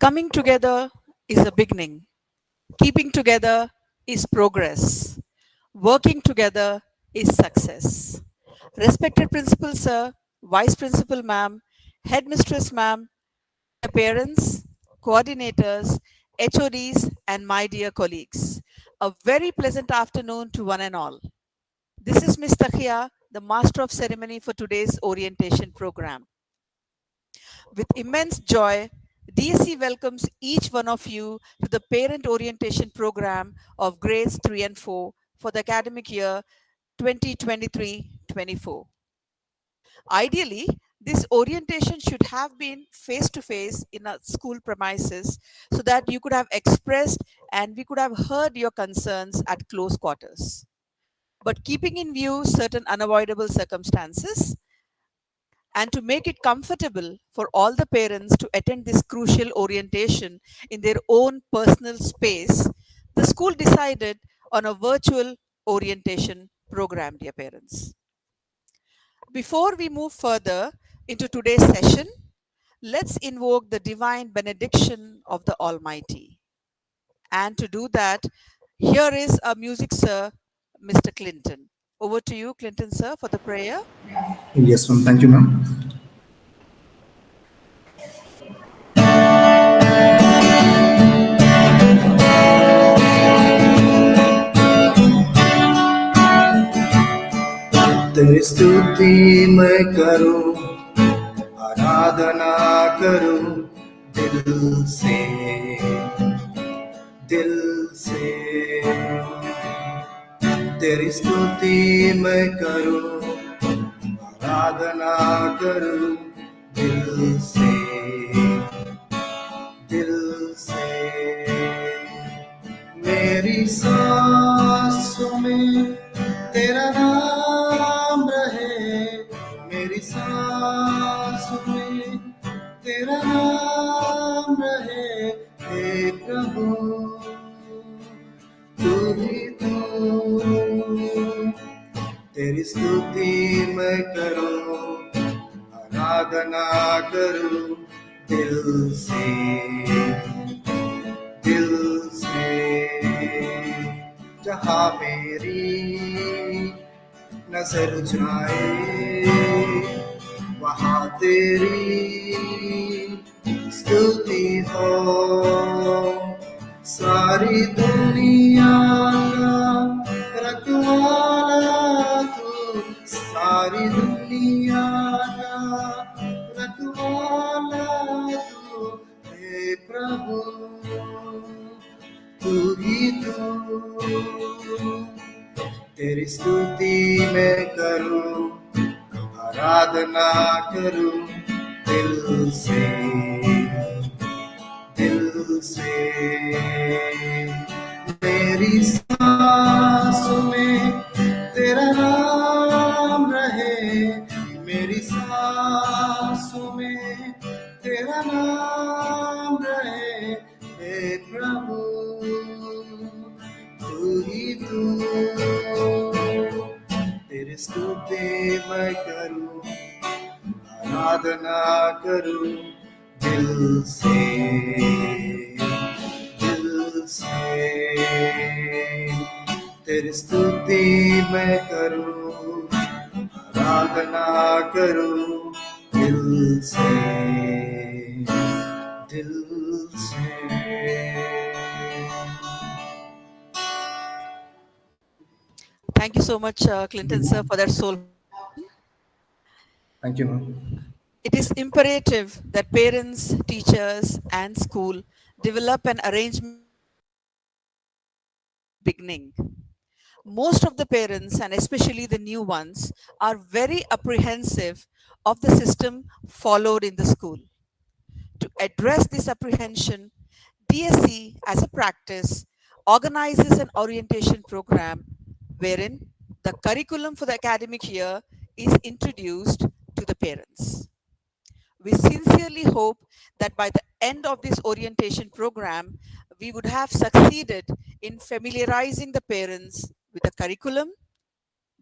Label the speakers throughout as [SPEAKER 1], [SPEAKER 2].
[SPEAKER 1] Coming together is a beginning. Keeping together is progress. Working together is success. Respected Principal Sir, Vice Principal Ma'am, Headmistress Ma'am, dear parents, coordinators, HODs, and my dear colleagues, a very pleasant afternoon to one and all. This is Ms. Takia, the Master of Ceremony for today's orientation program. With immense joy, DSC welcomes each one of you to the Parent Orientation Program of Grades 3 and 4 for the academic year 2023-24. Ideally, this orientation should have been face-to-face in a school premises so that you could have expressed and we could have heard your concerns at close quarters. But keeping in view certain unavoidable circumstances, and to make it comfortable for all the parents to attend this crucial orientation in their own personal space, the school decided on a virtual orientation program, dear parents. Before we move further into today's session, let's invoke the divine benediction of the Almighty. And to do that, here is our music sir, Mr. Clinton. Over to you, Clinton sir, for the prayer.
[SPEAKER 2] Yes, ma'am. Thank you, ma'am. तेरी स्तुति मैं करूं, आराधना करूं दिल से, दिल से। तेरी स्तुति मैं करूं, आराधना करूं दिल से, दिल से। मेरी सांसों में तेरा नाम रहे, मेरी सांसों में तेरा नाम रहे, हे प्रभु तू ही तू। तेरी स्तुति मैं करूं, आराधना करूं दिल से, दिल से। जहाँ मेरी नजर जाए वहाँ तेरी स्तुति हो। सारी दुनिया का रखवाला तू, सारी दुनिया का रखवाला तू, हे प्रभु तू ही तू। तेरी स्तुति मैं करूं, आराधना करूं दिल से, दिल से। मेरी सांसों में तेरा नाम रहे, मेरी सांसों में तेरा नाम रहे, हे प्रभु तू ही तू। तेरी स्तुति मैं करूं, आराधना करूं दिल से, दिल से। तेरी स्तुति मैं करूं, आराधना करूं दिल से, दिल से।
[SPEAKER 1] Thank you so much, Clinton sir, for that soul.
[SPEAKER 2] Thank you, ma'am.
[SPEAKER 1] It is imperative that parents, teachers, and school develop an arrangement beginning. Most of the parents, and especially the new ones, are very apprehensive of the system followed in the school. To address this apprehension, DSC, as a practice, organizes an orientation program wherein the curriculum for the academic year is introduced to the parents. We sincerely hope that by the end of this orientation program, we would have succeeded in familiarizing the parents with the curriculum,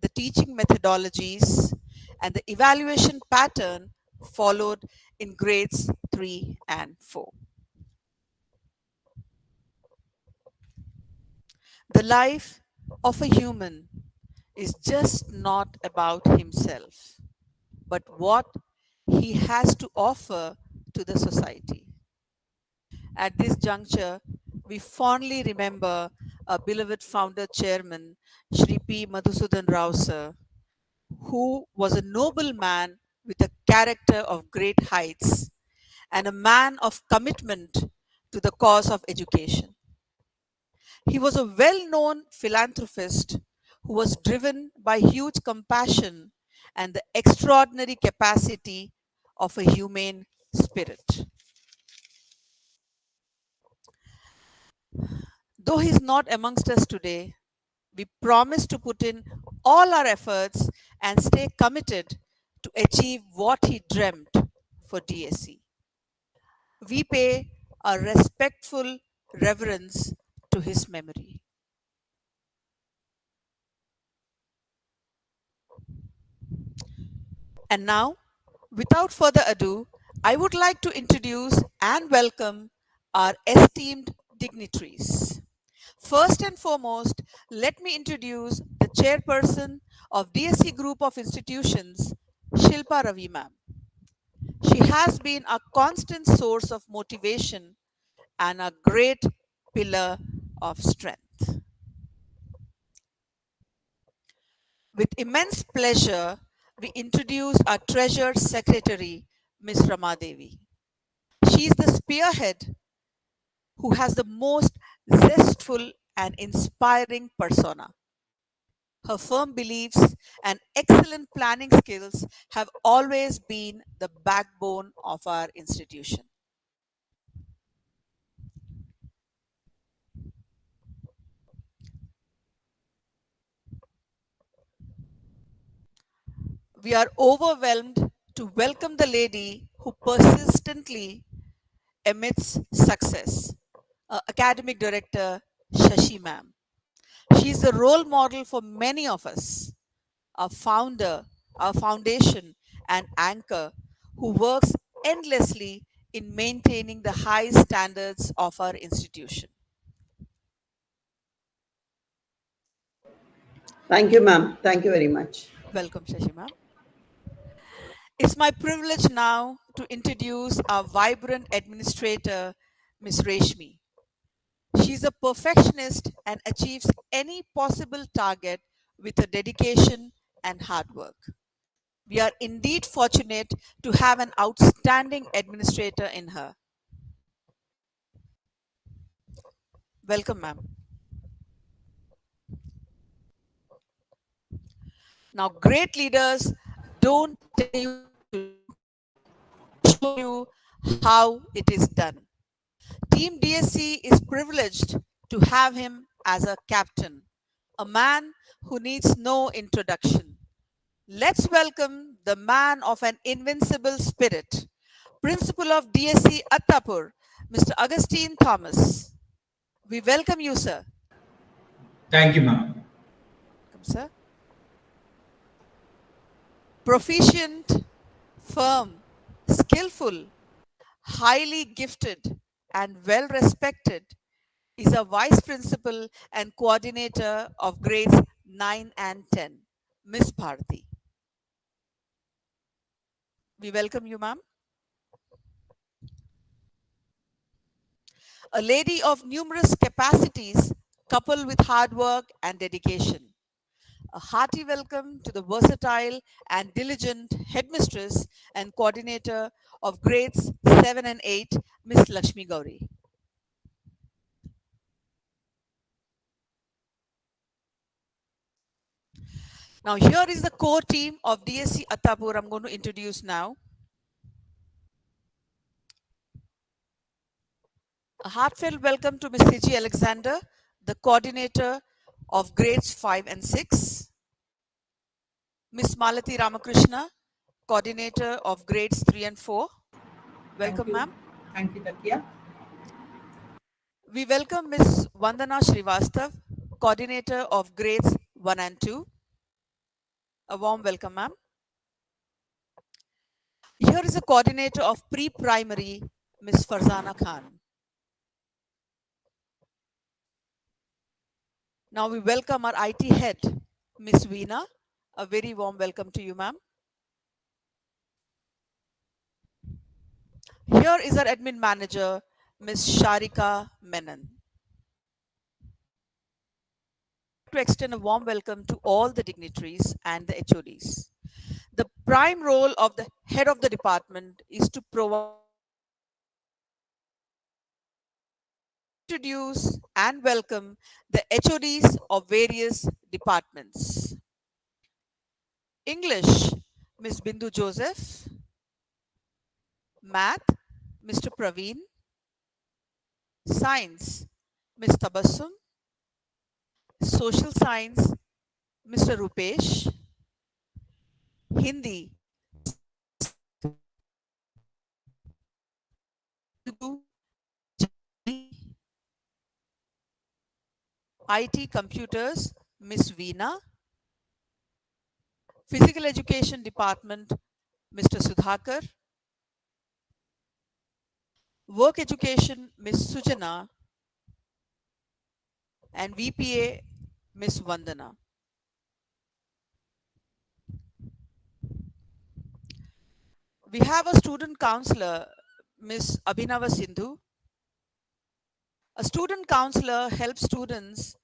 [SPEAKER 1] the teaching methodologies, and the evaluation pattern followed in grades 3 and 4. The life of a human is just not about himself, but what he has to offer to the society. At this juncture, we fondly remember our beloved founder chairman, Shri P. Madhusudan Rao sir, who was a noble man with a character of great heights and a man of commitment to the cause of education. He was a well known philanthropist who was driven by huge compassion and the extraordinary capacity of a humane spirit. Though he is not amongst us today, we promise to put in all our efforts and stay committed to achieve what he dreamt for DSC. We pay a respectful reverence to his memory. And now, without further ado, I would like to introduce and welcome our esteemed dignitaries. First and foremost, let me introduce the chairperson of DSC Group of Institutions, Shilpa Ravi ma'am. She has been a constant source of motivation and a great pillar of strength. With immense pleasure, we introduce our treasured secretary, Ms. Ramadevi. She is the spearhead who has the most zestful and inspiring persona. Her firm beliefs and excellent planning skills have always been the backbone of our institution. We are overwhelmed to welcome the lady who persistently emits success, Academic Director Shashi ma'am. She is a role model for many of us, our founder, our foundation, and anchor who works endlessly in maintaining the high standards of our institution.
[SPEAKER 3] Thank you, ma'am. Thank you very much.
[SPEAKER 1] Welcome, Shashi ma'am. It's my privilege now to introduce our vibrant administrator, Ms. Reshmi. She's a perfectionist and achieves any possible target with her dedication and hard work. We are indeed fortunate to have an outstanding administrator in her. Welcome, ma'am. Now, great leaders don't tell you to show you how it is done. Team DSC is privileged to have him as a captain, a man who needs no introduction. Let's welcome the man of an invincible spirit, Principal of DSC Attapur, Mr. Augustine Thomas. We welcome you, sir.
[SPEAKER 4] Thank you, ma'am.
[SPEAKER 1] Welcome, sir. Proficient, firm, skillful, highly gifted, and well respected is a vice principal and coordinator of grades 9 and 10, Miss Bharati. We welcome you, ma'am. A lady of numerous capacities coupled with hard work and dedication. A hearty welcome to the versatile and diligent headmistress and coordinator of grades 7 and 8, Miss Lakshmi Gauri. Now, here is the core team of DSC Attapur I'm going to introduce now. A heartfelt welcome to Ms. Siji Alexander, the coordinator of grades 5 and 6. Ms. Malati Ramakrishna, coordinator of grades 3 and 4. Welcome, ma'am.
[SPEAKER 5] Thank you, Takia.
[SPEAKER 1] We welcome Ms. Vandana Srivastav, coordinator of grades 1 and 2. A warm welcome, ma'am. Here is a coordinator of pre-primary, Ms. Farzana Khan. Now we welcome our IT head, Miss Veena. A very warm welcome to you, ma'am. Here is our admin manager, Miss Sharika Menon. To extend a warm welcome to all the dignitaries and the HODs. The prime role of the head of the department is to provide, introduce and welcome the HODs of various departments. English, Miss Bindu Joseph. Math, Mr. Praveen. Science, Ms. Tabassum. Social Science, Mr. Rupesh. Hindi, Telugu, IT Computers, Miss Veena. Physical Education Department, Mr. Sudhakar. Work Education, Miss Sujana. And VPA, Miss Vandana. We have a student counselor, Miss Abhinava Sindhu. A student counselor helps students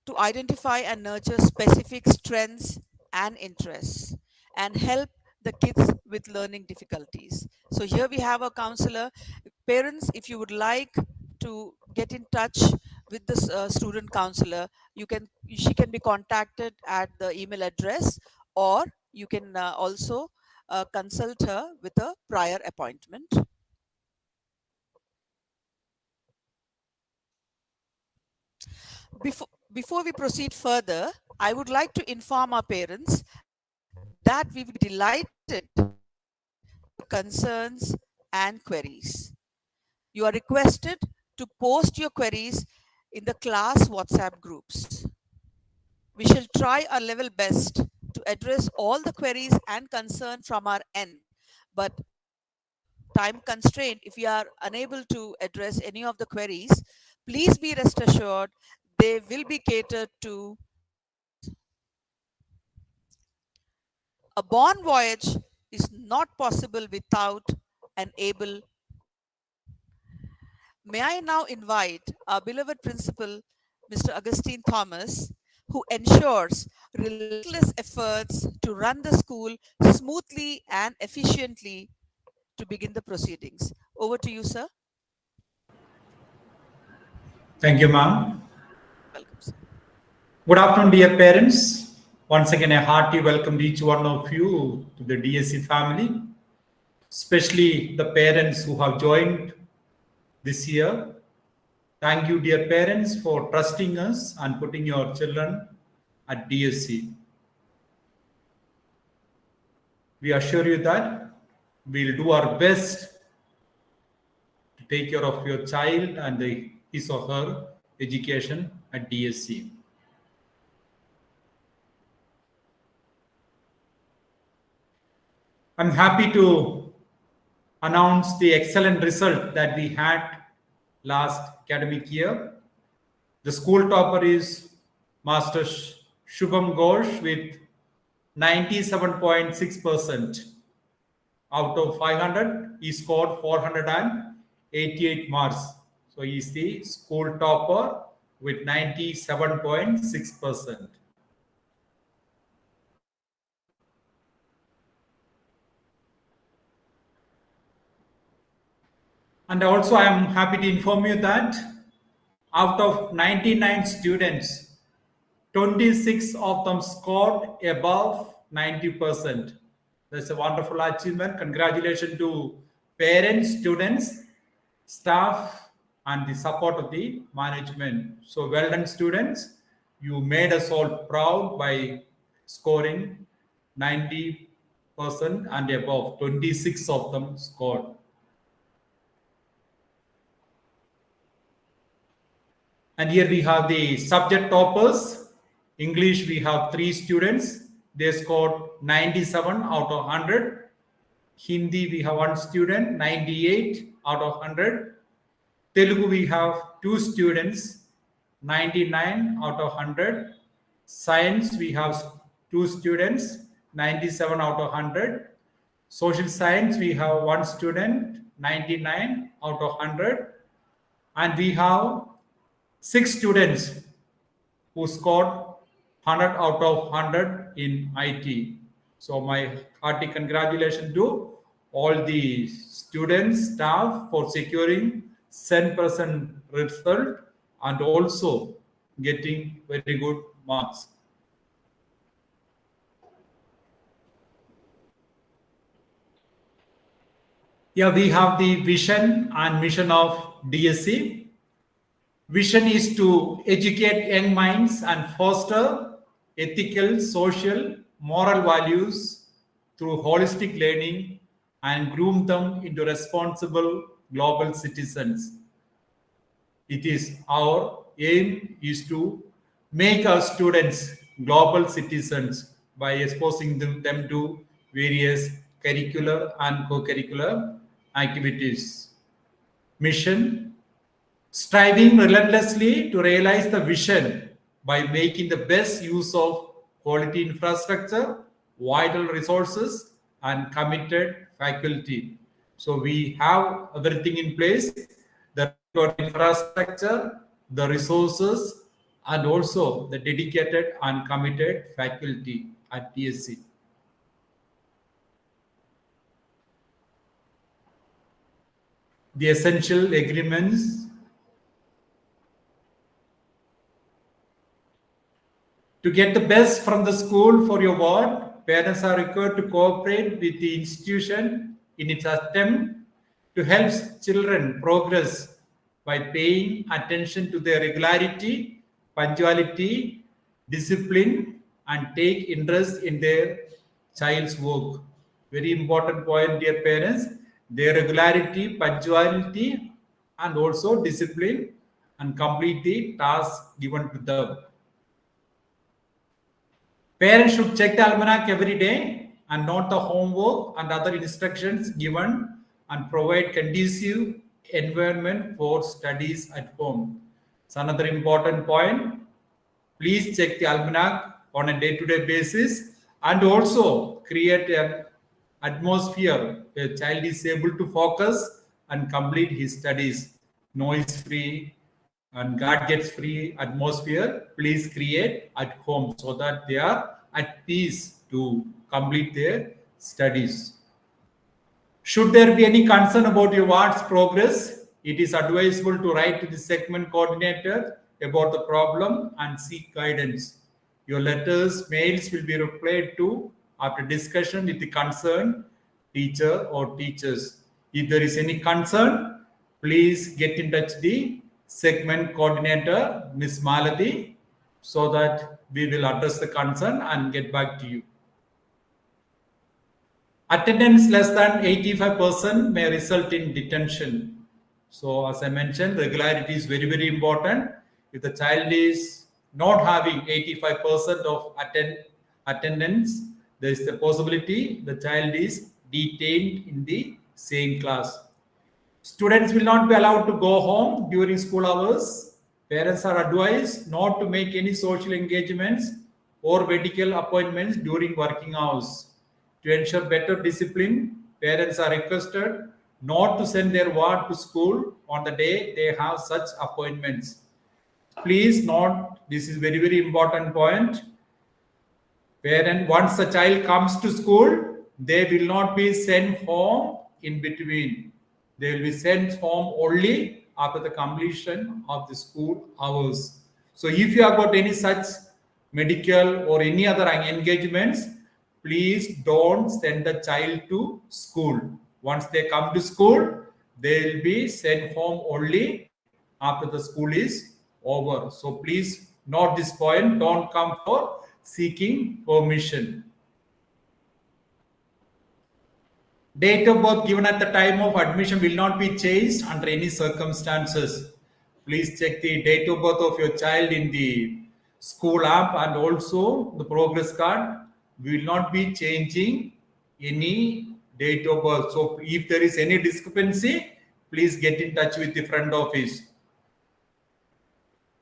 [SPEAKER 1] to identify and nurture specific strengths and interests and help the kids with learning difficulties. So here we have a counselor. Parents, if you would like to get in touch with this student counselor, she can be contacted at the email address, or you can also consult her with a prior appointment. Before we proceed further, I would like to inform our parents that we will be delighted with concerns and queries. You are requested to post your queries in the class WhatsApp groups. We shall try our level best to address all the queries and concerns from our end, but time constraint, if we are unable to address any of the queries, please be rest assured they will be catered to. A born voyage is not possible without an able. May I now invite our beloved principal, Mr. Augustine Thomas, who ensures relentless efforts to run the school smoothly and efficiently, to begin the proceedings. Over to you, sir.
[SPEAKER 4] Thank you, ma'am.
[SPEAKER 1] Welcome, sir.
[SPEAKER 4] Good afternoon, dear parents. Once again, a hearty welcome to each one of you to the DSC family, especially the parents who have joined this year. Thank you, dear parents, for trusting us and putting your children at DSC. We assure you that we'll do our best to take care of your child and his or her education at DSC. I'm happy to announce the excellent result that we had last academic year. The school topper is Master Shubham Ghosh with 97.6%. Out of 500, he scored 488 marks. So he is the school topper with 97.6%. And also, I am happy to inform you that out of 99 students, 26 of them scored above 90%. That's a wonderful achievement. Congratulations to parents, students, staff, and the support of the management. So well done, students. You made us all proud by scoring 90% and above. 26 of them scored. And here we have the subject toppers. English, we have 3 students. They scored 97 out of 100. Hindi, we have 1 student, 98 out of 100. Telugu, we have 2 students. 99 out of 100. Science, we have 2 students, 97 out of 100. Social science, we have 1 student, 99 out of 100. And we have 6 students who scored 100 out of 100 in IT. So my hearty congratulations to all the students, staff for securing 100% result and also getting very good marks. Yeah, we have the vision and mission of DSC. Vision is to educate young minds and foster ethical, social, moral values through holistic learning and groom them into responsible global citizens. It is our aim is to make our students global citizens by exposing them to various curricular and co-curricular activities. Mission: striving relentlessly to realize the vision by making the best use of quality infrastructure, vital resources, and committed faculty. So we have everything in place: the infrastructure, the resources, and also the dedicated and committed faculty at DSC. The essential agreements. To get the best from the school for your ward, parents are required to cooperate with the institution in its attempt to help children progress by paying attention to their regularity, punctuality, discipline, and take interest in their child's work. Very important point, dear parents. Their regularity, punctuality, and also discipline, and complete the task given to them. Parents should check the almanac every day and note the homework and other instructions given and provide conducive environment for studies at home. It's another important point. Please check the almanac on a day-to-day basis and also create an atmosphere where child is able to focus and complete his studies. Noise-free and gadgets-free atmosphere, please create at home so that they are at peace to complete their studies. Should there be any concern about your ward's progress, it is advisable to write to the segment coordinator about the problem and seek guidance. Your letters, mails will be replied to after discussion with the concerned teacher or teachers. If there is any concern, please get in touch with the segment coordinator, Ms. Maladi, so that we will address the concern and get back to you. Attendance less than 85% may result in detention. So as I mentioned, regularity is very, very important. If the child is not having 85% of attendance, there is the possibility the child is detained in the same class. Students will not be allowed to go home during school hours. Parents are advised not to make any social engagements or medical appointments during working hours. To ensure better discipline, parents are requested not to send their ward to school on the day they have such appointments. Please note, this is very, very important point. Once the child comes to school, they will not be sent home in between. They will be sent home only after the completion of the school hours. So if you have got any such medical or any other engagements, please don't send the child to school. Once they come to school, they will be sent home only after the school is over. So please note this point. Don't come for seeking permission. Date of birth given at the time of admission will not be changed under any circumstances. Please check the date of birth of your child in the school app and also the progress card. We will not be changing any date of birth. So if there is any discrepancy, please get in touch with the front office.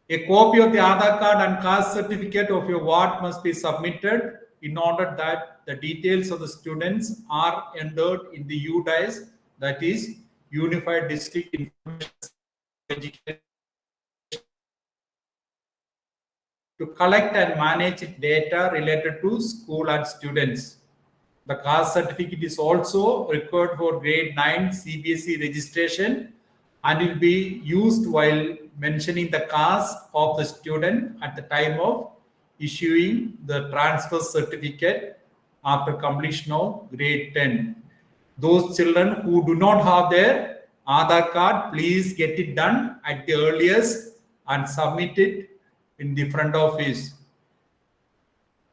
[SPEAKER 4] A copy of the Aadhaar card and caste certificate of your ward must be submitted in order that the details of the students are entered in the UDIS, that is Unified District Information Education, to collect and manage data related to school and students. The caste certificate is also required for grade 9 CBSE registration and will be used while mentioning the caste of the student at the time of issuing the transfer certificate after completion of grade 10. Those children who do not have their Aadhaar card, please get it done at the earliest and submit it in the front office.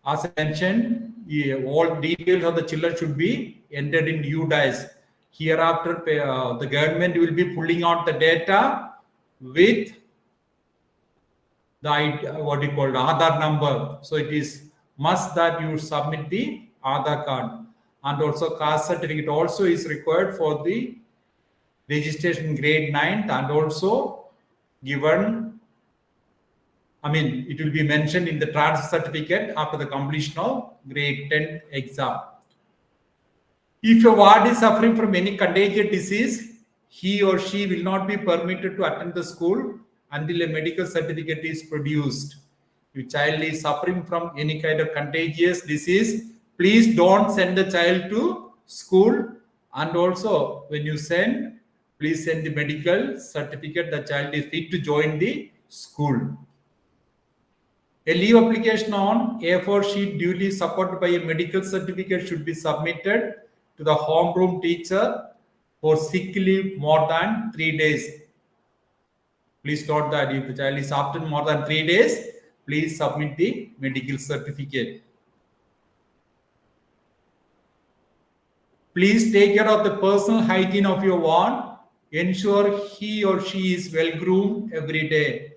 [SPEAKER 4] As I mentioned, all details of the children should be entered in UDIS. Hereafter, the government will be pulling out the data with the Aadhaar number. So it is must that you submit the Aadhaar card, and also caste certificate also is required for the registration grade 9th, and also given. It will be mentioned in the transfer certificate after the completion of grade 10 exam. If your ward is suffering from any contagious disease, he or she will not be permitted to attend the school until a medical certificate is produced. If your child is suffering from any kind of contagious disease, please don't send the child to school. And also, when you send, please send the medical certificate the child is fit to join the school. A leave application on A4 sheet duly supported by a medical certificate should be submitted to the homeroom teacher for sick leave more than 3 days. Please note that if the child is absent more than 3 days, please submit the medical certificate. Please take care of the personal hygiene of your ward. Ensure he or she is well groomed every day.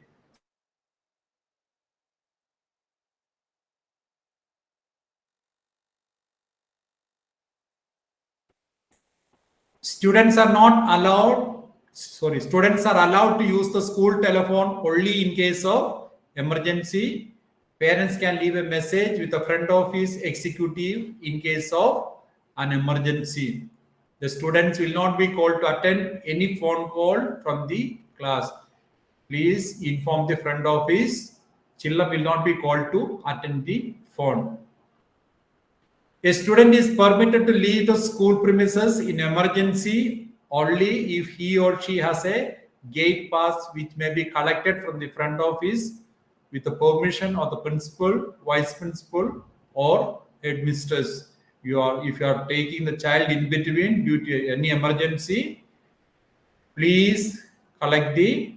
[SPEAKER 4] Students are allowed to use the school telephone only in case of emergency. Parents can leave a message with the front office executive in case of an emergency. The students will not be called to attend any phone call from the class. Please inform the front office. Children will not be called to attend the phone. A student is permitted to leave the school premises in emergency only if he or she has a gate pass which may be collected from the front office with the permission of the principal, vice principal, or headmistress. If you are taking the child in between due to any emergency, please collect the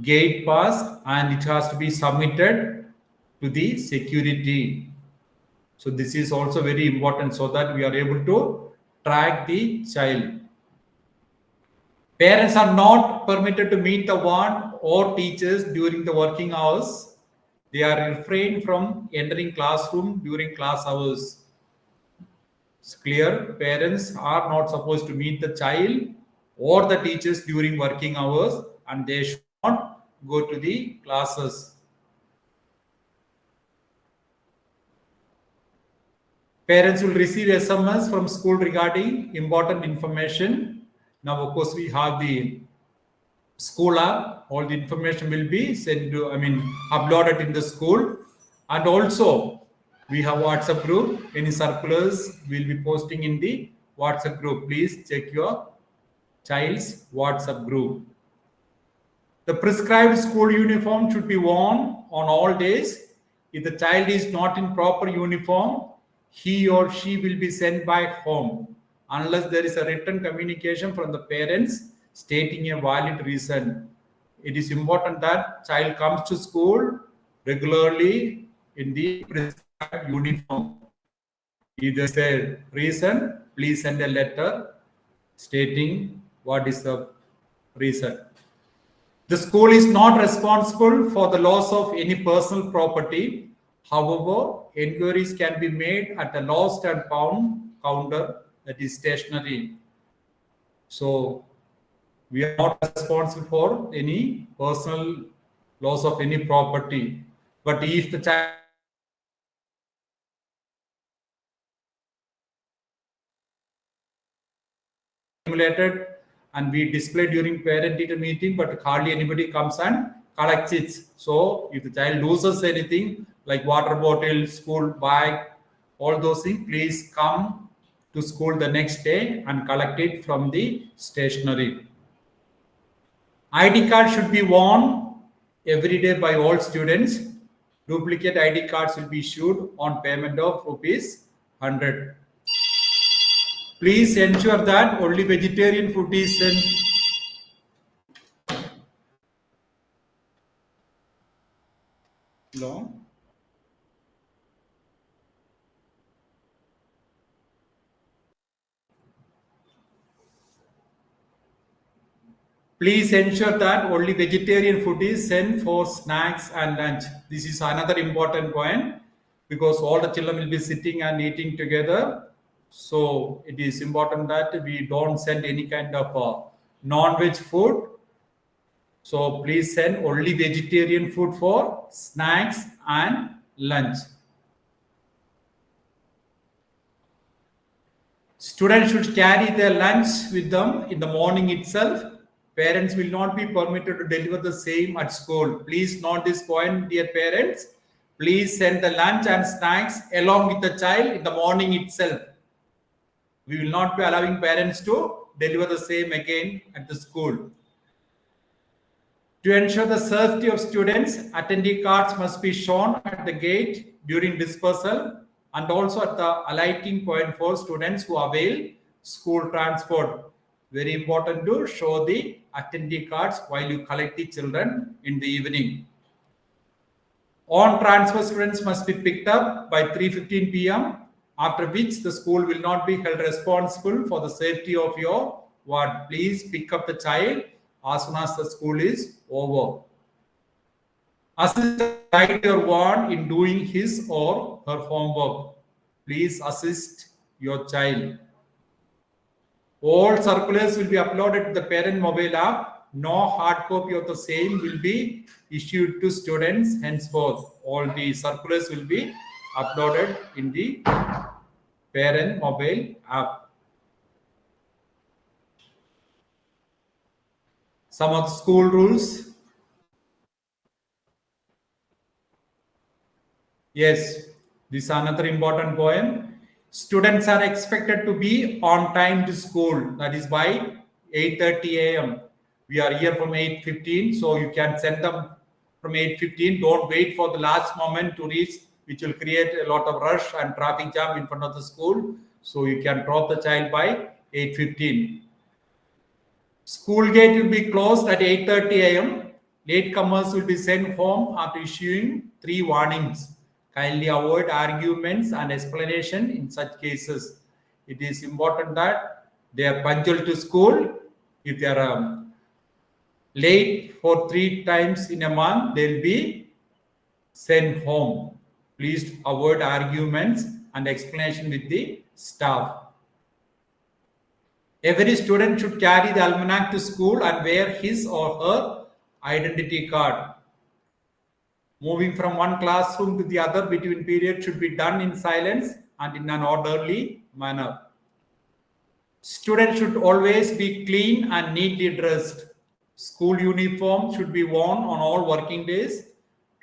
[SPEAKER 4] gate pass and it has to be submitted to the security. So this is also very important so that we are able to track the child. Parents are not permitted to meet the ward or teachers during the working hours. They are refrained from entering classroom during class hours. It's clear. Parents are not supposed to meet the child or the teachers during working hours, and they should not go to the classes. Parents will receive SMS from school regarding important information. Now, of course, we have the school app. All the information will be uploaded in the school. And also, we have WhatsApp group. Any circulars we'll be posting in the WhatsApp group. Please check your child's WhatsApp group. The prescribed school uniform should be worn on all days. If the child is not in proper uniform, he or she will be sent back home unless there is a written communication from the parents stating a valid reason. It is important that child comes to school regularly in the prescribed uniform. If there is a reason, please send a letter stating what is the reason. The school is not responsible for the loss of any personal property. However, inquiries can be made at the lost and found counter, that is stationary. So, We are not responsible for any personal loss of any property. But if the child accumulated and we display during parent-teacher meeting, but hardly anybody comes and collects it. So if the child loses anything like water bottle, school bag, all those things, please come to school the next day and collect it from the stationery. ID card should be worn every day by all students. Duplicate ID cards will be issued on payment of rupees 100. Please ensure that only vegetarian food is sent. Long. Please ensure that only vegetarian food is sent for snacks and lunch. This is another important point because all the children will be sitting and eating together. So it is important that we don't send any kind of non-veg food. So please send only vegetarian food for snacks and lunch. Students should carry their lunch with them in the morning itself. Parents will not be permitted to deliver the same at school. Please note this point, dear parents. Please send the lunch and snacks along with the child in the morning itself. We will not be allowing parents to deliver the same again at the school. To ensure the safety of students, attendee cards must be shown at the gate during dispersal and also at the alighting point for students who avail school transport. Very important to show the attendee cards while you collect the children in the evening. On transfer students must be picked up by 3:15 p.m. after which the school will not be held responsible for the safety of your ward. Please pick up the child as soon as the school is over. Assist guide your ward in doing his or her homework. Please assist your child. All circulars will be uploaded to the parent mobile app. No hard copy of the same will be issued to students henceforth. All the circulars will be uploaded in the parent mobile app. Some of the school rules. Yes, this is another important point. Students are expected to be on time to school. That is by 8:30 a.m. We are here from 8:15, so you can send them from 8:15. Don't wait for the last moment to reach, which will create a lot of rush and traffic jam in front of the school. So you can drop the child by 8:15. School gate will be closed at 8:30 a.m. Latecomers will be sent home after issuing 3 warnings. Kindly avoid arguments and explanation in such cases. It is important that they are punctual to school. If they are late for 3 times in a month, they'll be sent home. Please avoid arguments and explanation with the staff. Every student should carry the almanac to school and wear his or her identity card. Moving from one classroom to the other between periods should be done in silence and in an orderly manner. Students should always be clean and neatly dressed. School uniform should be worn on all working days,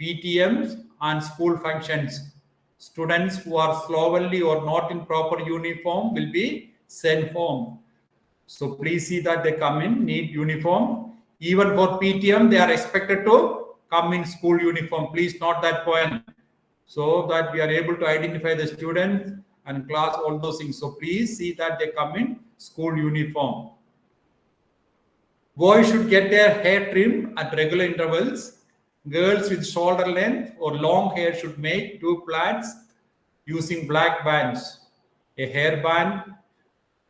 [SPEAKER 4] PTMs, and school functions. Students who are slovenly or not in proper uniform will be sent home. So please see that they come in neat uniform. Even for PTM, they are expected to come in school uniform. Please note that point so that we are able to identify the students and class, all those things. So please see that they come in school uniform. Boys should get their hair trimmed at regular intervals. Girls with shoulder length or long hair should make 2 plaits using black bands. A hairband,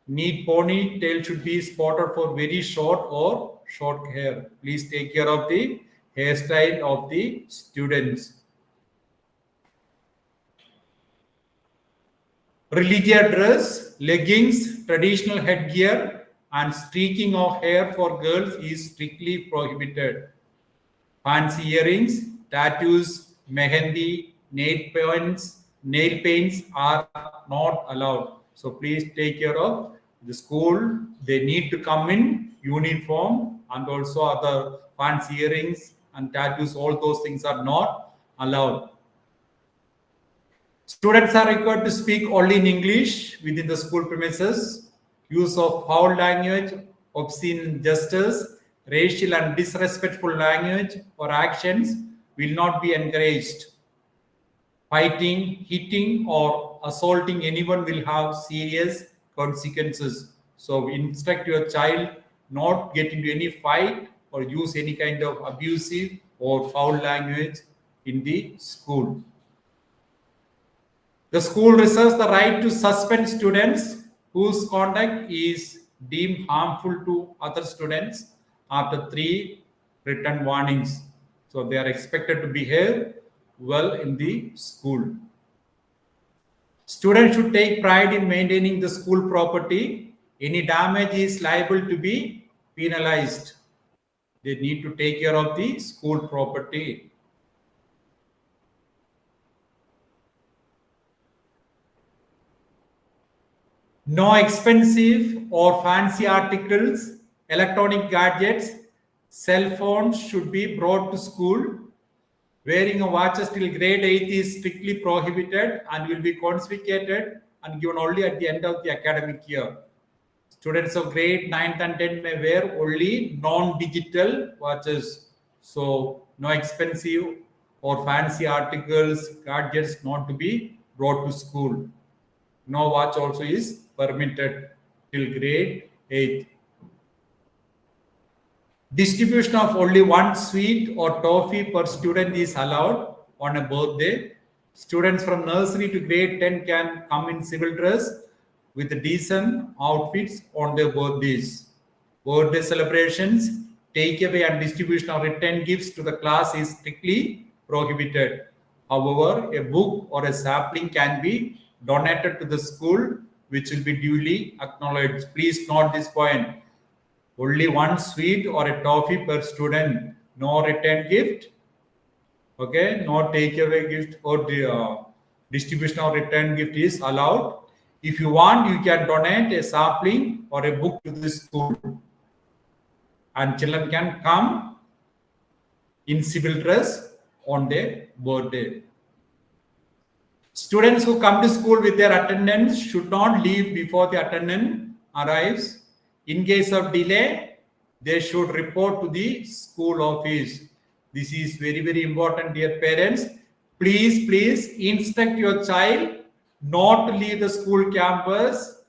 [SPEAKER 4] neat ponytail should be spotted for very short or short hair. Please take care of the hairstyle of the students. Religious dress, leggings, traditional headgear, and streaking of hair for girls is strictly prohibited. Fancy earrings, tattoos, mehendi, nail paints are not allowed. So please take care of the school. They need to come in uniform, and also other fancy earrings and tattoos, all those things are not allowed. Students are required to speak only in English within the school premises. Use of foul language, obscene gestures, racial and disrespectful language or actions will not be encouraged. Fighting, hitting, or assaulting anyone will have serious consequences. So instruct your child not get into any fight or use any kind of abusive or foul language in the school. The school reserves the right to suspend students whose conduct is deemed harmful to other students after 3 written warnings. So they are expected to behave well in the school. Students should take pride in maintaining the school property. Any damage is liable to be penalized. They need to take care of the school property. No expensive or fancy articles, electronic gadgets, cell phones should be brought to school. Wearing a watch till grade 8 is strictly prohibited and will be confiscated and given only at the end of the academic year. Students of grade 9th and 10th may wear only non-digital watches. So no expensive or fancy articles, gadgets not to be brought to school. No watch also is permitted till grade 8. Distribution of only one sweet or toffee per student is allowed on a birthday. Students from nursery to grade 10 can come in civil dress with decent outfits on their birthdays. Birthday celebrations, takeaway and distribution of return gifts to the class is strictly prohibited. However, a book or a sapling can be donated to the school, which will be duly acknowledged. Please note this point. Only one sweet or a toffee per student. No return gift. Okay, no takeaway gift or the distribution of return gift is allowed. If you want, you can donate a sapling or a book to the school, and children can come in civil dress on their birthday. Students who come to school with their attendants should not leave before the attendant arrives. In case of delay, they should report to the school office. This is very, very important, dear parents. Please instruct your child not to leave the school campus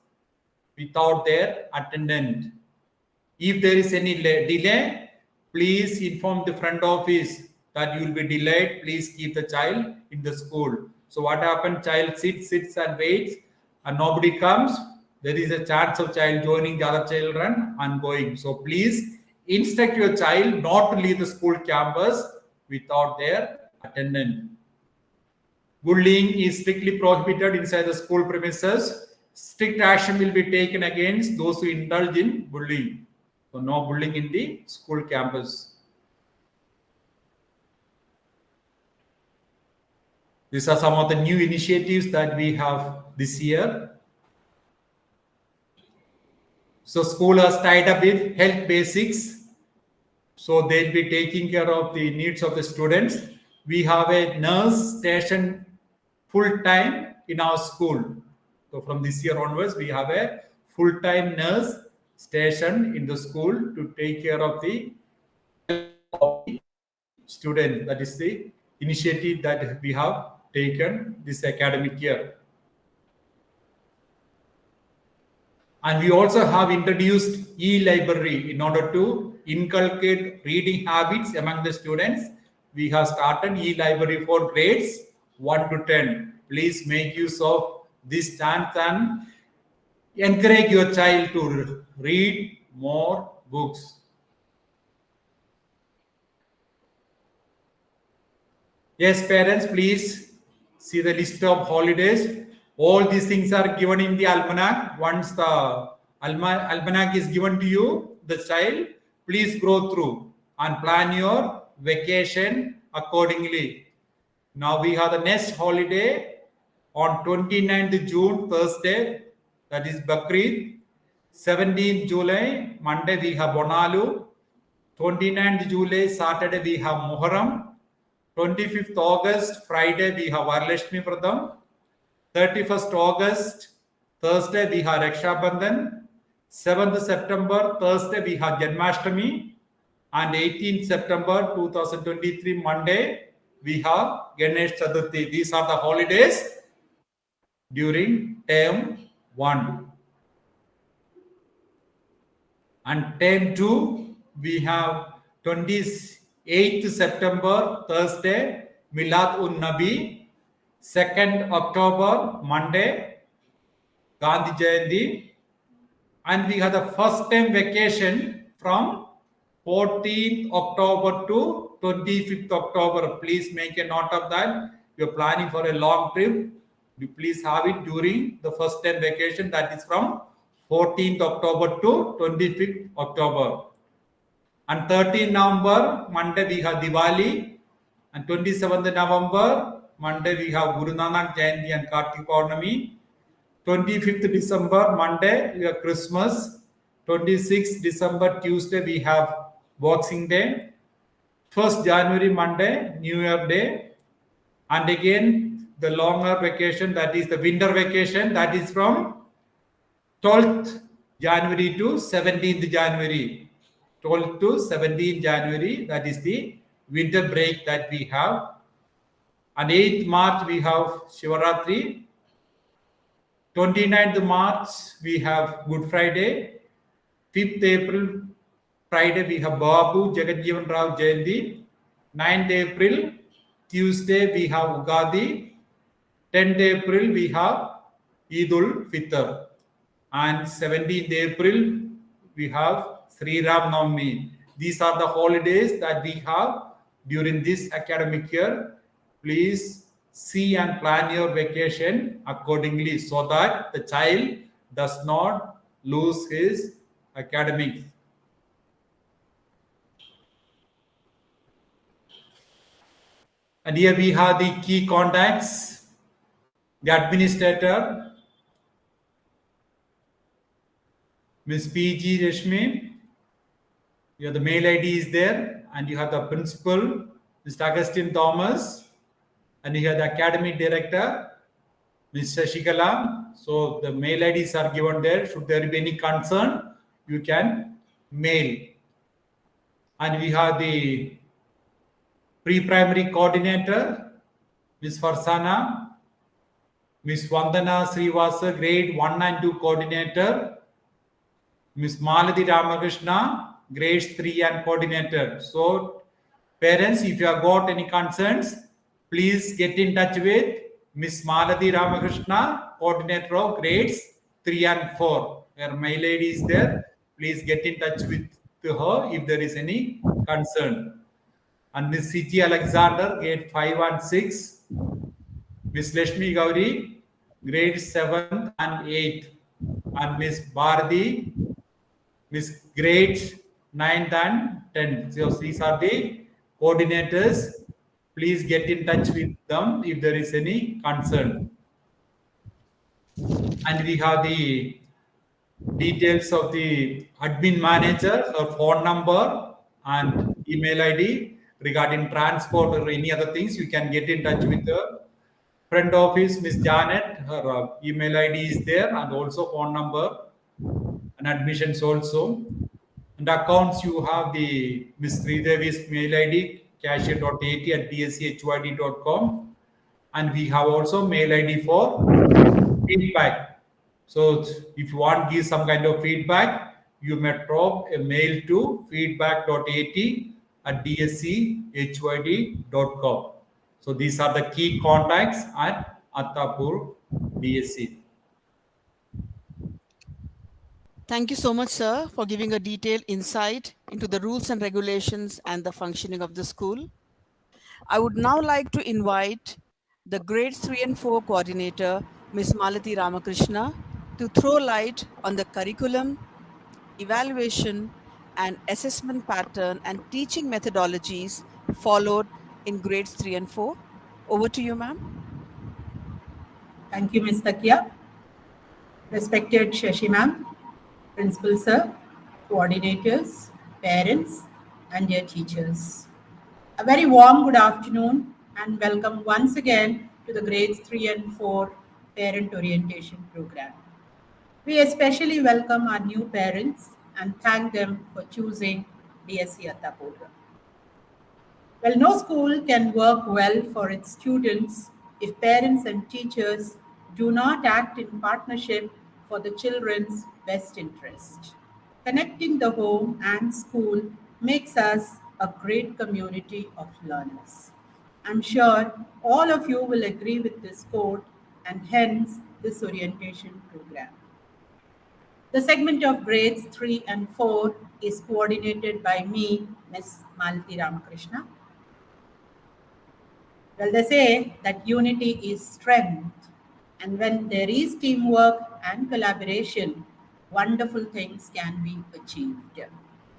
[SPEAKER 4] without their attendant. If there is any delay, please inform the front office that you will be delayed. Please keep the child in the school. So what happens? Child sits and waits, and nobody comes. There is a chance of child joining the other children and going. So please instruct your child not to leave the school campus without their attendant. Bullying is strictly prohibited inside the school premises. Strict action will be taken against those who indulge in bullying. So no bullying in the school campus. These are some of the new initiatives that we have this year. So school has tied up with health basics. So they'll be taking care of the needs of the students. We have a nurse station full-time in our school. So from this year onwards, we have a full-time nurse station in the school to take care of the student. That is the initiative that we have taken this academic year. And we also have introduced e-library in order to inculcate reading habits among the students. We have started e-library for grades 1 to 10. Please make use of this chance and encourage your child to read more books. Yes, parents, please see the list of holidays. All these things are given in the almanac. Once the Almanac is given to you, the child. Please go through and plan your vacation accordingly. Now we have the next holiday on 29th June, Thursday, that is Bakrid. 17th July, Monday, we have Bonalu. 29th July, Saturday, we have Muharram. 25th August, Friday, we have Varalakshmi Pratham. 31st August, Thursday, we have Raksha Bandhan. 7th September, Thursday, we have Janmashtami. And 18th September 2023, Monday, we have Ganesh Chaturthi. These are the holidays during term 1. And term 2, we have 28th September, Thursday, Milad un Nabi. 2nd October, Monday, Gandhi Jayanti. And we have the first time vacation from 14th October to 25th October. Please make a note of that. You're planning for a long trip. You please have it during the first time vacation, that is from 14th October to 25th October. And 13th November, Monday, we have Diwali. And 27th November, Monday, we have Guru Nanak Jayanti and Kartik Purnami. 25th December, Monday, we have Christmas. 26th December, Tuesday, we have Boxing Day. 1st January, Monday, New Year Day. And again, the longer vacation, that is the winter vacation, that is from 12th January to 17th January. 12th to 17th January, that is the winter break that we have. And 8th March, we have Shivaratri. 29th March, we have Good Friday. 5th April, Friday, we have Babu Jagadjeevan Rao Jayanti. 9th April, Tuesday, we have Ugadi. 10th April, we have Eid ul Fitr. And 17th April, we have Sri Ram Navami. These are the holidays that we have during this academic year. Please see and plan your vacation accordingly so that the child does not lose his academics. And here we have the key contacts, the administrator, Ms. P.G. Rashmi. Your the mail ID is there, and you have the principal, Mr. Augustine Thomas, and you have the academic director, Ms. Shashikala. So the mail IDs are given there. Should there be any concern, you can mail. And we have the pre-primary coordinator, Ms. Farsana, Ms. Vandana Srivasa, grade 1 and 2 coordinator, Ms. Malati Ramakrishna, grades 3 and coordinator. So parents, if you have got any concerns, please get in touch with Ms. Malati Ramakrishna, coordinator of grades 3 and 4. Her mail ID is there. Please get in touch with her if there is any concern. And Ms. C.G. Alexander, grade 5 and 6. Ms. Lashmi Gauri, grade 7 and 8. And Ms. Bharati, Ms. grade 9th and 10th. So these are the coordinators. Please get in touch with them if there is any concern. And we have the details of the admin manager, her phone number and email ID regarding transport or any other things. You can get in touch with the front office, Miss Janet. Her email ID is there, and also phone number, and admissions also. And accounts, you have the Miss Sridevi's mail ID, cashier.at@bschyd.com. And we have also mail ID for feedback. So if you want to give some kind of feedback, you may drop a mail to feedback.at@dschyd.com. So these are the key contacts at Attapur DSC.
[SPEAKER 1] Thank you so much, sir, for giving a detailed insight into the rules and regulations and the functioning of the school. I would now like to invite the grades 3 and 4 coordinator, Ms. Malati Ramakrishna, to throw light on the curriculum, evaluation, and assessment pattern and teaching methodologies followed in grades 3 and 4. Over to you, ma'am.
[SPEAKER 5] Thank you, Ms. Takia. Respected Shashi ma'am, principal sir, coordinators, parents, and dear teachers. A very warm good afternoon and welcome once again to the grades 3 and 4 parent orientation program. We especially welcome our new parents and thank them for choosing DSC Attapura. Well, no school can work well for its students if parents and teachers do not act in partnership for the children's best interest. Connecting the home and school makes us a great community of learners. I'm sure all of you will agree with this quote and hence this orientation program. The segment of grades 3 and 4 is coordinated by me, Ms. Malati Ramakrishna. Well, they say that unity is strength, and when there is teamwork and collaboration, wonderful things can be achieved.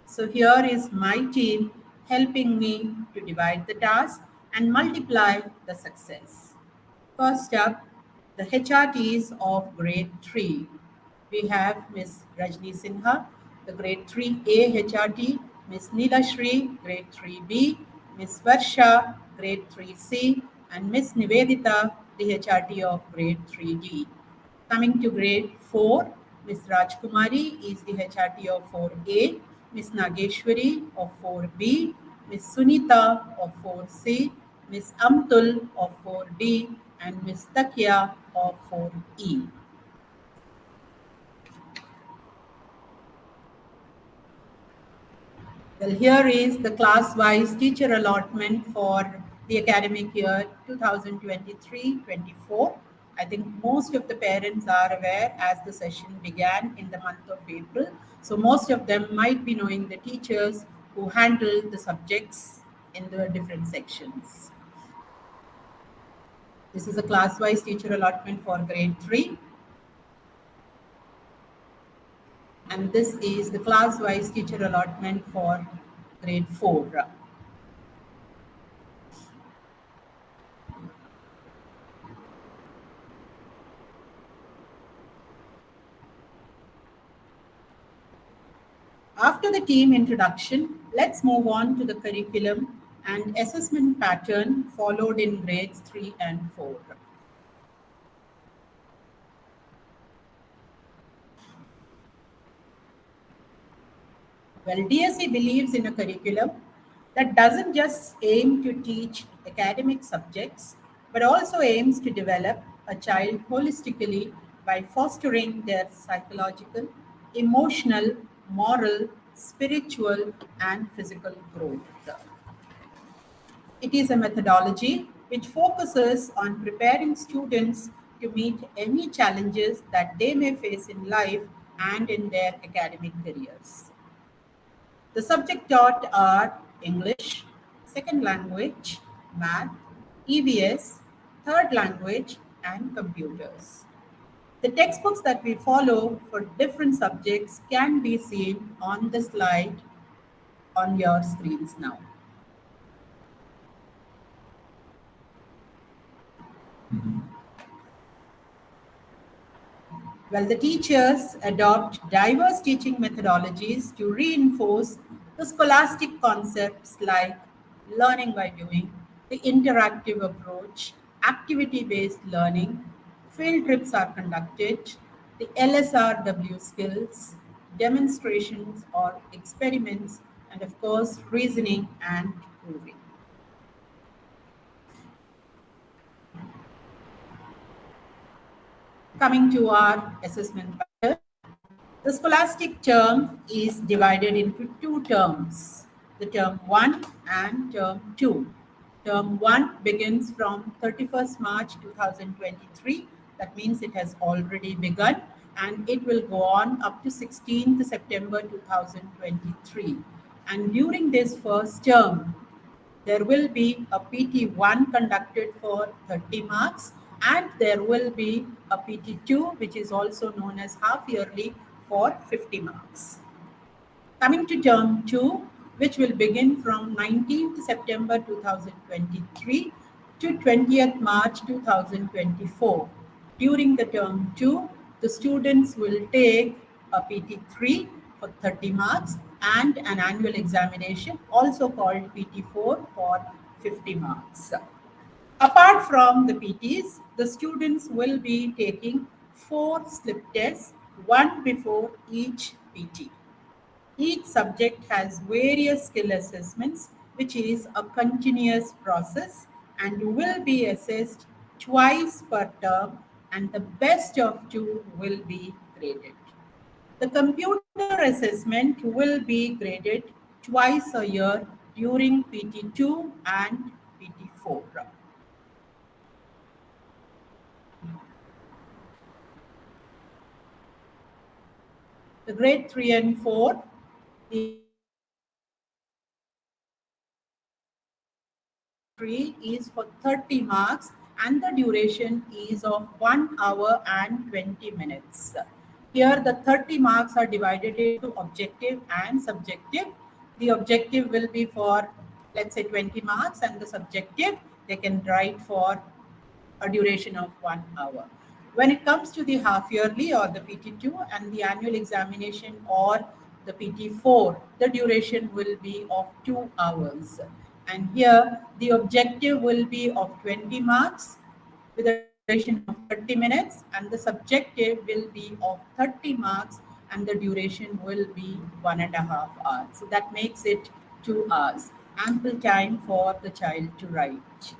[SPEAKER 5] So, here is my team helping me to divide the task and multiply the success. First up, the HRTs of grade 3. We have Ms. Rajni Sinha, the grade 3A HRT, Ms. Neela Shri, grade 3B, Ms. Varsha, grade 3C, and Ms. Nivedita, the HRT of grade 3D. Coming to grade 4, Ms. Rajkumari is the HRT of 4A, Ms. Nageshwari of 4B, Ms. Sunita of 4C, Ms. Amtul of 4D, and Ms. Takia of 4E. Well, here is the class-wise teacher allotment for the academic year 2023-24. I think most of the parents are aware as the session began in the month of April. So most of them might be knowing the teachers who handle the subjects in the different sections. This is a class-wise teacher allotment for grade 3. And this is the class-wise teacher allotment for grade 4. After the team introduction, let's move on to the curriculum and assessment pattern followed in grades 3 and 4. Well, DSC believes in a curriculum that doesn't just aim to teach academic subjects, but also aims to develop a child holistically by fostering their psychological, emotional, moral, spiritual, and physical growth. It is a methodology which focuses on preparing students to meet any challenges that they may face in life and in their academic careers. The subject taught are English, second language, math, EVS, third language, and computers. The textbooks that we follow for different subjects can be seen on the slide on your screens now. Well, the teachers adopt diverse teaching methodologies to reinforce the scholastic concepts like learning by doing, the interactive approach, activity-based learning, field trips are conducted, the LSRW skills, demonstrations or experiments, and of course, reasoning and proving. Coming to our assessment pattern, the scholastic term is divided into two terms, the term 1 and term 2. Term 1 begins from 31st March 2023. That means it has already begun and it will go on up to 16th September 2023. And during this first term, there will be a PT1 conducted for 30 marks and there will be a PT2, which is also known as half yearly, for 50 marks. Coming to term 2, which will begin from 19th September 2023 to 20th March 2024. During the term 2, the students will take a PT3 for 30 marks and an annual examination, also called PT4, for 50 marks. Apart from the PTs, the students will be taking 4 slip tests, one before each PT. Each subject has various skill assessments, which is a continuous process and will be assessed twice per term, and the best of 2 will be graded. The computer assessment will be graded twice a year during PT2 and PT4. The grade 3 and 4, the 3 is for 30 marks and the duration is of 1 hour and 20 minutes. Here the 30 marks are divided into objective and subjective. The objective will be for, let's say, 20 marks, and the subjective they can write for a duration of 1 hour. When it comes to the half yearly or the PT2 and the annual examination or the PT4, the duration will be of 2 hours. And here the objective will be of 20 marks with a duration of 30 minutes, and the subjective will be of 30 marks and the duration will be 1.5 hours. So that makes it 2 hours. Ample time for the child to write.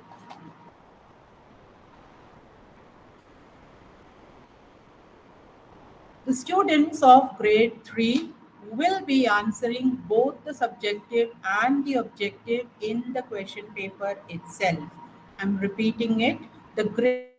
[SPEAKER 5] The students of grade 3 will be answering both the subjective and the objective in the question paper itself. I'm repeating it. The grade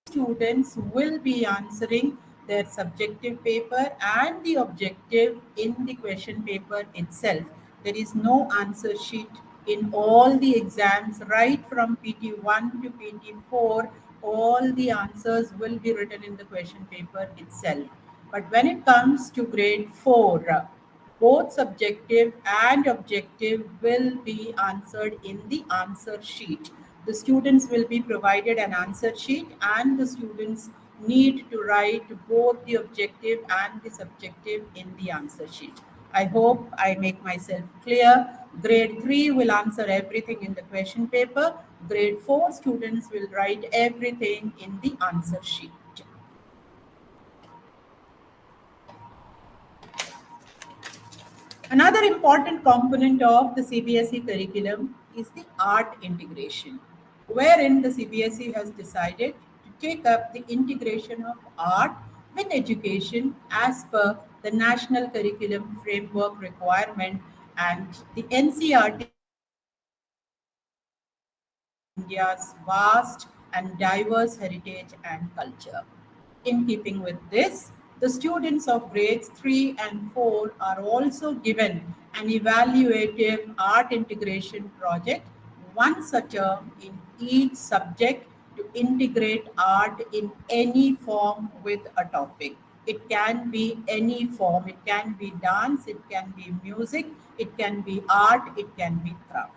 [SPEAKER 5] students will be answering their subjective paper and the objective in the question paper itself. There is no answer sheet in all the exams, right from PT1 to PT4. All the answers will be written in the question paper itself. But when it comes to grade 4, both subjective and objective will be answered in the answer sheet. The students will be provided an answer sheet and the students need to write both the objective and the subjective in the answer sheet. I hope I make myself clear. Grade 3 will answer everything in the question paper. Grade 4 students will write everything in the answer sheet. Another important component of the CBSE curriculum is the art integration, wherein the CBSE has decided to take up the integration of art with education as per the National Curriculum Framework requirement and the NCERT, India's vast and diverse heritage and culture. In keeping with this, the students of grades 3 and 4 are also given an evaluative art integration project once a term in each subject to integrate art in any form with a topic. It can be any form. It can be dance, it can be music, it can be art, it can be craft.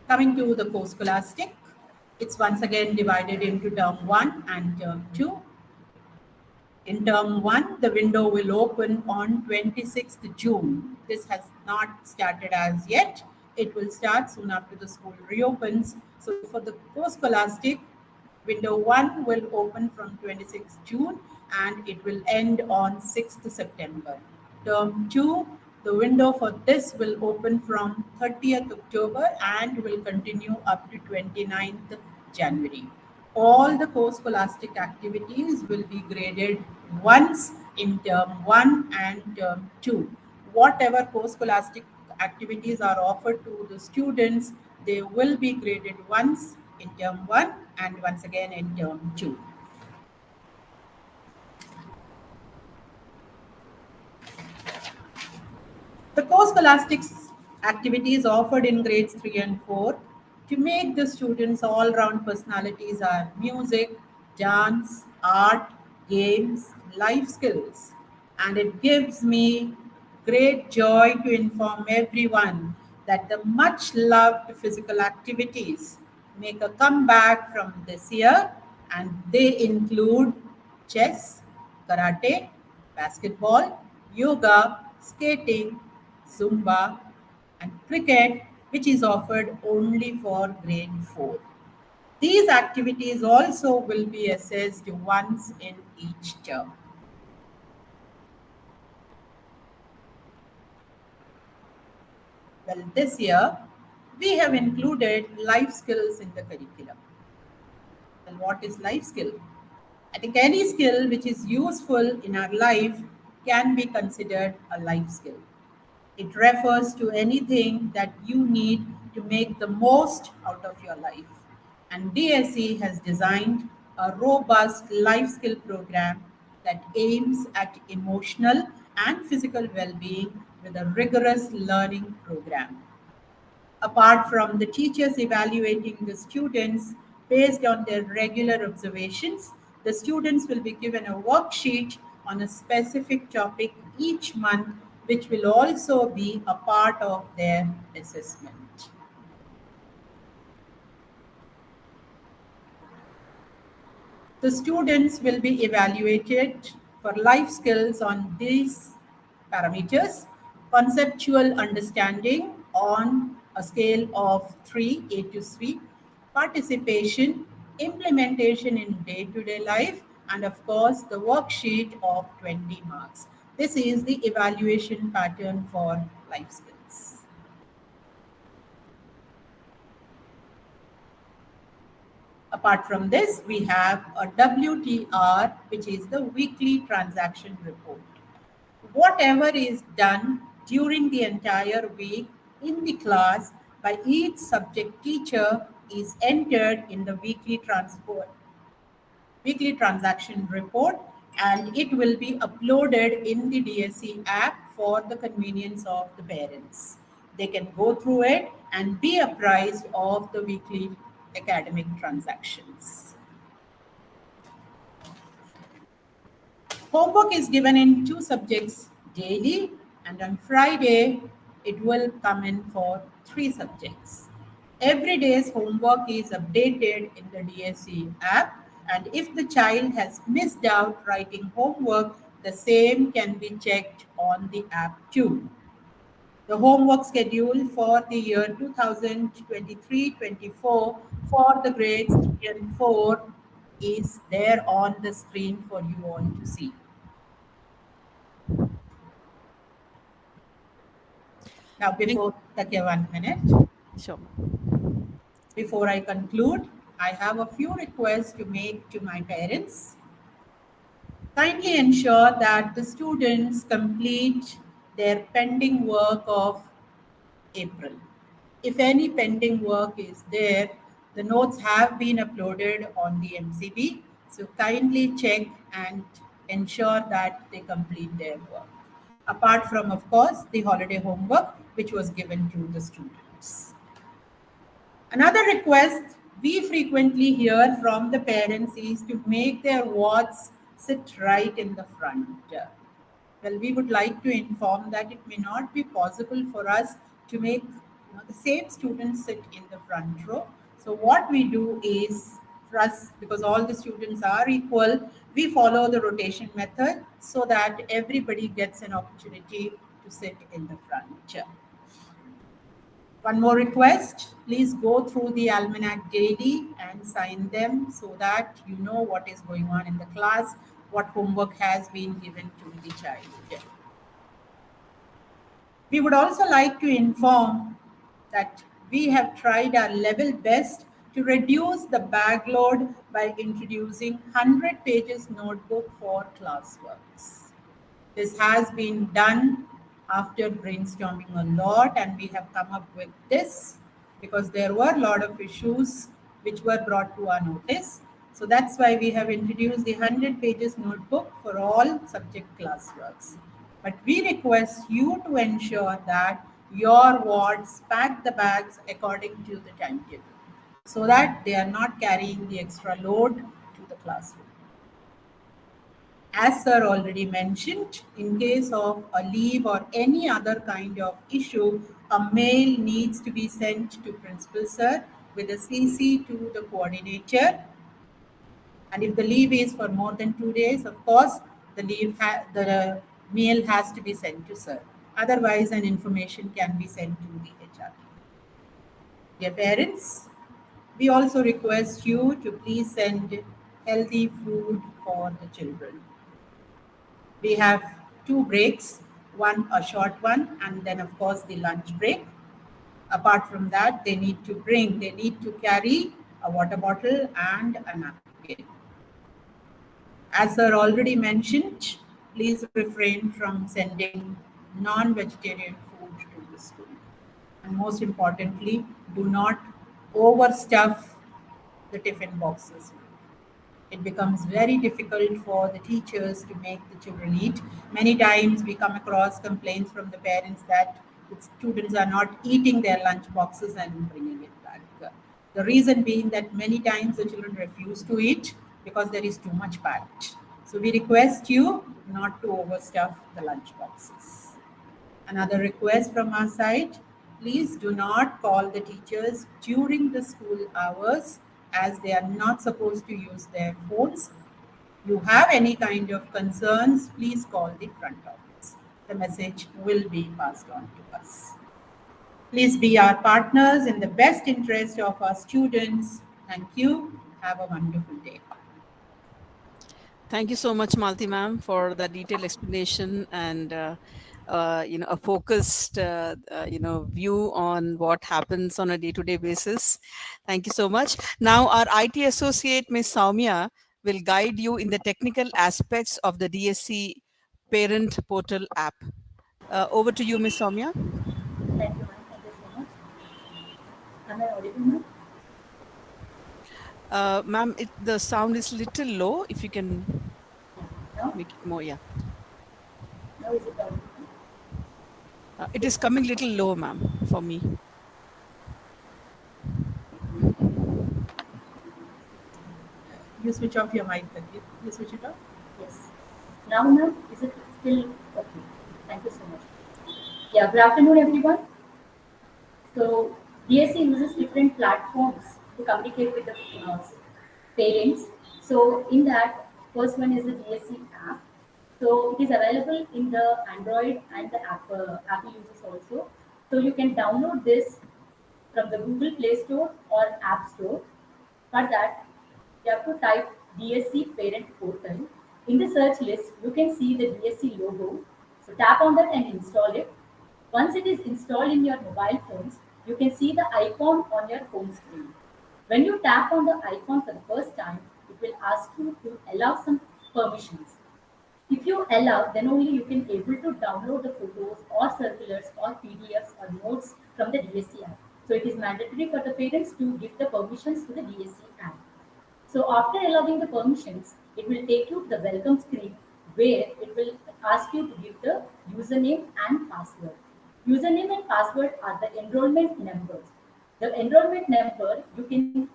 [SPEAKER 5] Coming to the co-scholastic, it's once again divided into term 1 and term 2. In term 1, the window will open on 26th June. This has not started as yet. It will start soon after the school reopens. So for the co-scholastic, window 1 will open from 26th June and it will end on 6th September. Term 2, the window for this will open from 30th October and will continue up to 29th January. All the co-scholastic activities will be graded once in term 1 and term 2. Whatever co-scholastic activities are offered to the students, they will be graded once in term 1 and once again in term 2. The co-scholastic Activities offered in grades 3 and 4 to make the students all-round personalities are music, dance, art, games, life skills. And it gives me great joy to inform everyone that the much loved physical activities make a comeback from this year, and they include chess, karate, basketball, yoga, skating, Zumba, and cricket, which is offered only for grade 4. These activities also will be assessed once in each term. Well, this year, we have included life skills in the curriculum. Well, what is life skill? I think any skill which is useful in our life can be considered a life skill. It refers to anything that you need to make the most out of your life. And DSE has designed a robust life skill program that aims at emotional and physical well being with a rigorous learning program. Apart from the teachers evaluating the students based on their regular observations, the students will be given a worksheet on a specific topic each month, which will also be a part of their assessment. The students will be evaluated for life skills on these parameters: conceptual understanding on a scale of 3, A to C, participation, implementation in day-to-day life, and of course the worksheet of 20 marks. This is the evaluation pattern for life skills. Apart from this, we have a WTR, which is the weekly transaction report. Whatever is done during the entire week in the class by each subject teacher is entered in the weekly transaction report, and it will be uploaded in the DSE app for the convenience of the parents. They can go through it and be apprised of the weekly academic transactions. Homework is given in 2 subjects daily, and on Friday it will come in for 3 subjects. Every day's homework is updated in the DSE app, and if the child has missed out writing homework, the same can be checked on the app too. The homework schedule for the year 2023-24 for the grades 3 and 4 is there on the screen for you all to see. Now, before Tatya, 1 minute.
[SPEAKER 1] Sure.
[SPEAKER 5] Before I conclude, I have a few requests to make to my parents. Kindly ensure that the students complete their pending work of April. If any pending work is there, the notes have been uploaded on the MCB, so kindly check and ensure that they complete their work. Apart from, of course, the holiday homework which was given to the students. Another request we frequently hear from the parents is to make their wards sit right in the front. Well, we would like to inform that it may not be possible for us to make the same students sit in the front row. So what we do is, for us, because all the students are equal, we follow the rotation method so that everybody gets an opportunity to sit in the front. One more request, please go through the almanac daily and sign them so that you know what is going on in the class, what homework has been given to the child. We would also like to inform that we have tried our level best to reduce the bag load by introducing 100 pages notebook for classworks. This has been done after brainstorming a lot, and we have come up with this because there were a lot of issues which were brought to our notice. So that's why we have introduced the 100 pages notebook for all subject classworks. But we request you to ensure that your wards pack the bags according to the timetable so that they are not carrying the extra load to the classroom. As sir already mentioned, in case of a leave or any other kind of issue, a mail needs to be sent to principal sir with a CC to the coordinator. And if the leave is for more than 2 days, of course, the mail has to be sent to sir. Otherwise, an information can be sent to the HR. Dear parents, we also request you to please send healthy food for the children. We have 2 breaks, one a short one, and then of course the lunch break. Apart from that, they need to carry a water bottle and a napkin. As sir already mentioned, please refrain from sending non-vegetarian food to the school. And most importantly, do not overstuff the tiffin boxes. It becomes very difficult for the teachers to make the children eat. Many times we come across complaints from the parents that the students are not eating their lunch boxes and bringing it back. The reason being that many times the children refuse to eat because there is too much packed. So we request you not to overstuff the lunch boxes. Another request from our side, please do not call the teachers during the school hours as they are not supposed to use their phones. You have any kind of concerns, please call the front office. The message will be passed on to us. Please be our partners in the best interest of our students. Thank you. Have a wonderful day.
[SPEAKER 1] Thank you so much, Malti ma'am, for the detailed explanation and a focused view on what happens on a day-to-day basis. Thank you so much. Now, our IT associate, Ms. Saumya, will guide you in the technical aspects of the DSC Parent Portal app. Over to you, Ms. Saumya.
[SPEAKER 6] Thank you, ma'am. Thank you so much. Am I audible, ma'am?
[SPEAKER 1] Ma'am, the sound is little low. If you can
[SPEAKER 6] No?
[SPEAKER 1] make it more, yeah.
[SPEAKER 6] Now is it audible?
[SPEAKER 1] It is coming little low, ma'am, for me.
[SPEAKER 5] You switch off your mic, Takir. You switch it off.
[SPEAKER 6] Yes. Now, ma'am, is it still okay? Thank you so much. Yeah, good afternoon, everyone. So, DSC uses different platforms to communicate with the parents. So, in that, first one is the DSC app. So, it is available in the Android and the Apple users also. So, you can download this from the Google Play Store or App Store. For that, you have to type DSC Parent Portal. In the search list, you can see the DSC logo. So tap on that and install it. Once it is installed in your mobile phones, you can see the icon on your home screen. When you tap on the icon for the first time, it will ask you to allow some permissions. If you allow, then only you can able to download the photos or circulars or PDFs or notes from the DSC app. So it is mandatory for the parents to give the permissions to the DSC app. So after allowing the permissions, it will take you to the welcome screen where it will ask you to give the username and password. Username and password are the enrollment numbers. The enrollment number you can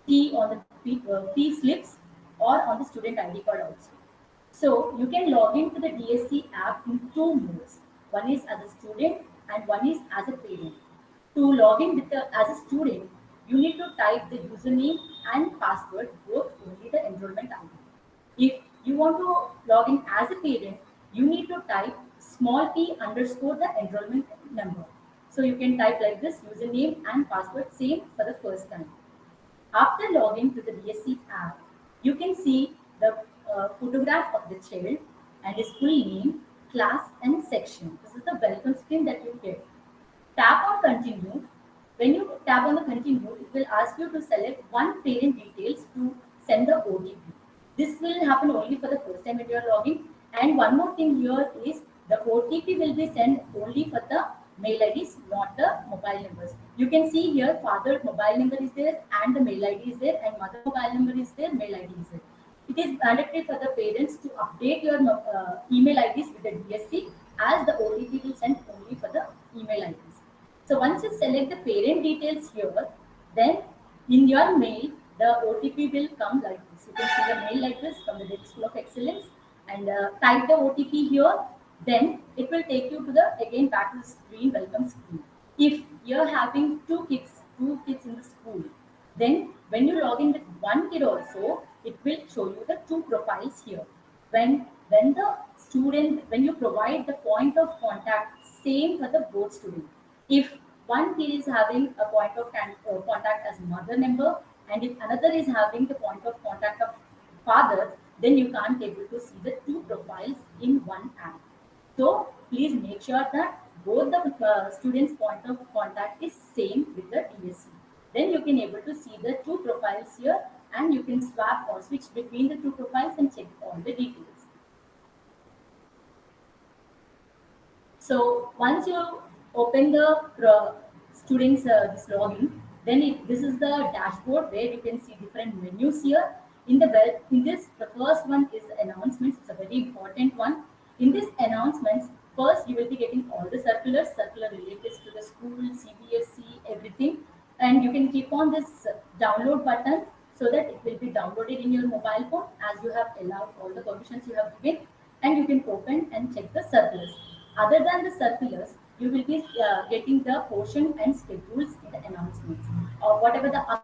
[SPEAKER 6] see on the fee slips or on the student ID card also. So you can log into the DSC app in two modes. One is as a student and one is as a parent. To log in with as a student, you need to type the username and password, both only the enrollment ID. If you want to log in as a parent, you need to type small p underscore the enrollment number. So you can type like this, username and password, same for the first time. After logging to the DSC app, you can see the photograph of the child and his full name, class and section. This is the welcome screen that you get. Tap on continue. When you tap on the continue, it will ask you to select one parent details to send the OTP. This will happen only for the first time when you are logging. And one more thing here is the OTP will be sent only for the mail IDs, not the mobile numbers. You can see here father mobile number is there and the mail ID is there, and mother mobile number is there, mail ID is there. It is mandatory for the parents to update your email IDs with the DSC, as the OTP will send only for the email IDs. So once you select the parent details here, then in your mail, the OTP will come like this. You can see the mail like this from the Delhi School of Excellence, and type the OTP here. Then it will take you to the again back to the screen, welcome screen. If you're having two kids in the school, then when you log in with one kid also, it will show you the two profiles here. When the student, when you provide the point of contact, same for the both student. If one kid is having a point of contact as mother member, and if another is having the point of contact of father, then you can't able to see the two profiles in one app. So please make sure that both the students' point of contact is same with the DSC. Then you can able to see the two profiles here, and you can swap or switch between the two profiles and check all the details. So once you open the students this login, then this is the dashboard where you can see different menus here. In this, the first one is announcements. It's a very important one. In this announcements, first you will be getting all the circular related to the school, CBSE, everything, and you can click on this download button so that it will be downloaded in your mobile phone as you have allowed all the permissions you have given, and you can open and check the circulars. Other than the circulars, you will be getting the portion and schedules in the announcements, or whatever the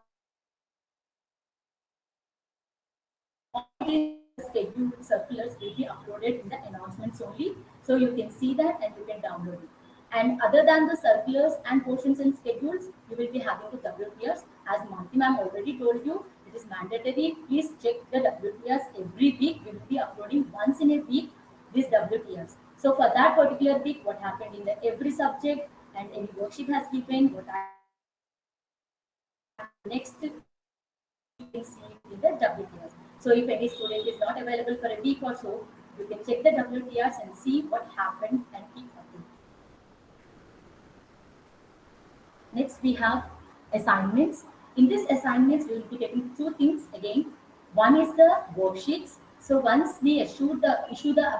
[SPEAKER 6] scheduled circulars will be uploaded in the announcements only. So you can see that and you can download it. And other than the circulars and portions and schedules, you will be having the WPRs. As Manti ma'am already told you, it is mandatory. Please check the WPRs every week. We will be uploading once in a week these WPRs. So for that particular week, what happened in the every subject and any worksheet has given, what I next you can see in the WPRs. So if any student is not available for a week or so, you can check the WPRs and see what happened and keep updated. Next, we have assignments. In this assignments, we will be getting two things again. One is the worksheets. So once we issue the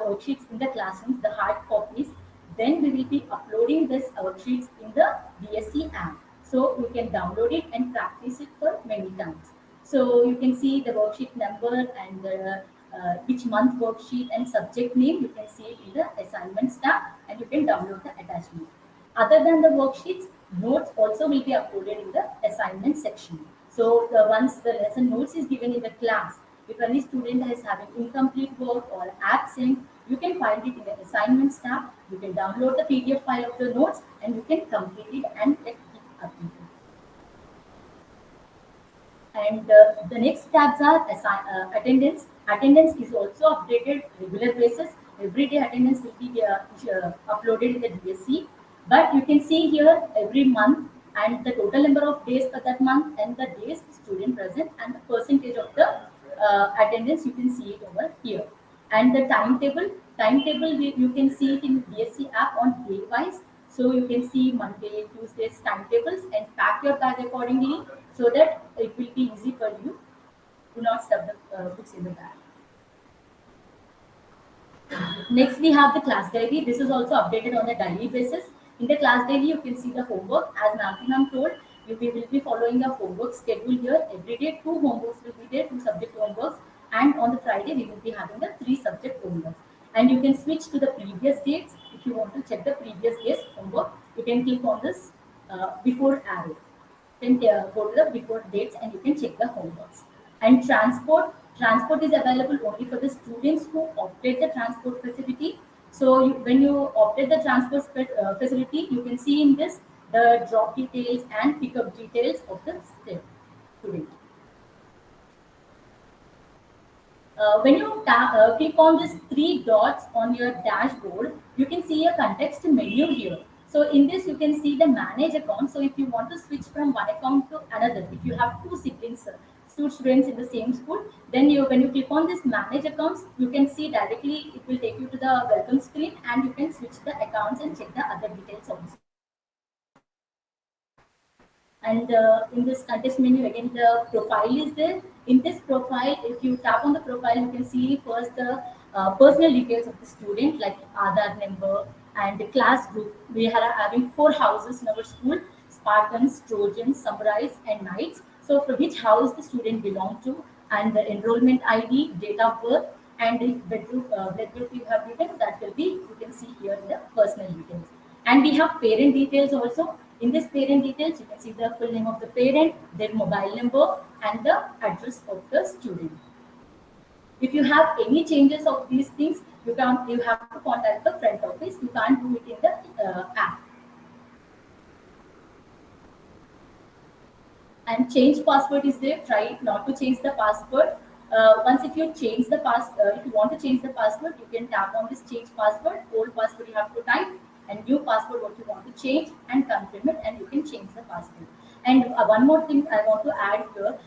[SPEAKER 6] worksheets in the classrooms, the hard copies, then we will be uploading this worksheets in the DSC app. So you can download it and practice it for many times. So you can see the worksheet number and the which month worksheet and subject name. You can see it in the assignments tab, and you can download the attachment. Other than the worksheets, notes also will be uploaded in the assignment section. So once the lesson notes is given in the class, if any student is having incomplete work or absent, you can find it in the assignments tab. You can download the PDF file of the notes and you can complete it and keep updated. And the next tabs are attendance. Attendance is also updated regular basis. Every day attendance will be uploaded in the DSC. But you can see here every month and the total number of days for that month and the days the student present and the percentage of the attendance, you can see it over here. And the timetable you can see it in DSC app on day wise. So you can see Monday, Tuesday's timetables and pack your bag accordingly so that it will be easy for you. Do not stuff the books in the bag. Next, we have the class diary. This is also updated on a daily basis. In the class daily, you can see the homework. As ma'am told, we will be following a homework schedule here. Every day, 2 homeworks will be there, 2 subject homeworks. And on the Friday, we will be having the 3 subject homeworks. And you can switch to the previous dates. If you want to check the previous day's homework, you can click on this before arrow. Then go to the before dates and you can check the homeworks. And transport is available only for the students who opted the transport facility. So when you opted the transport facility, you can see in this the drop details and pickup details of the student. When you click on these 3 dots on your dashboard, you can see a context menu here. So in this, you can see the manage account. So if you want to switch from one account to another, if you have 2 siblings, 2 students in the same school, then when you click on this manage accounts, you can see directly it will take you to the welcome screen and you can switch the accounts and check the other details also. And in this contest menu, again, the profile is there. In this profile, if you tap on the profile, you can see first the personal details of the student, like Aadhaar number, And the class group, we are having 4 houses in our school: Spartans, Trojans, Samurais, and Knights. So for which house the student belong to, and the enrollment ID, date of birth, and if blood group you have written, that will be, you can see here in the personal details. And we have parent details also. In this parent details, you can see the full name of the parent, their mobile number, and the address of the student. If you have any changes of these things, you have to contact the front office. You can't do it in the app. And change password is there. Try not to change the password. Once if you change the if you want to change the password, you can tap on this change password. Old password you have to type, and new password what you want to change, and confirm it, and you can change the password. And one more thing I want to add here,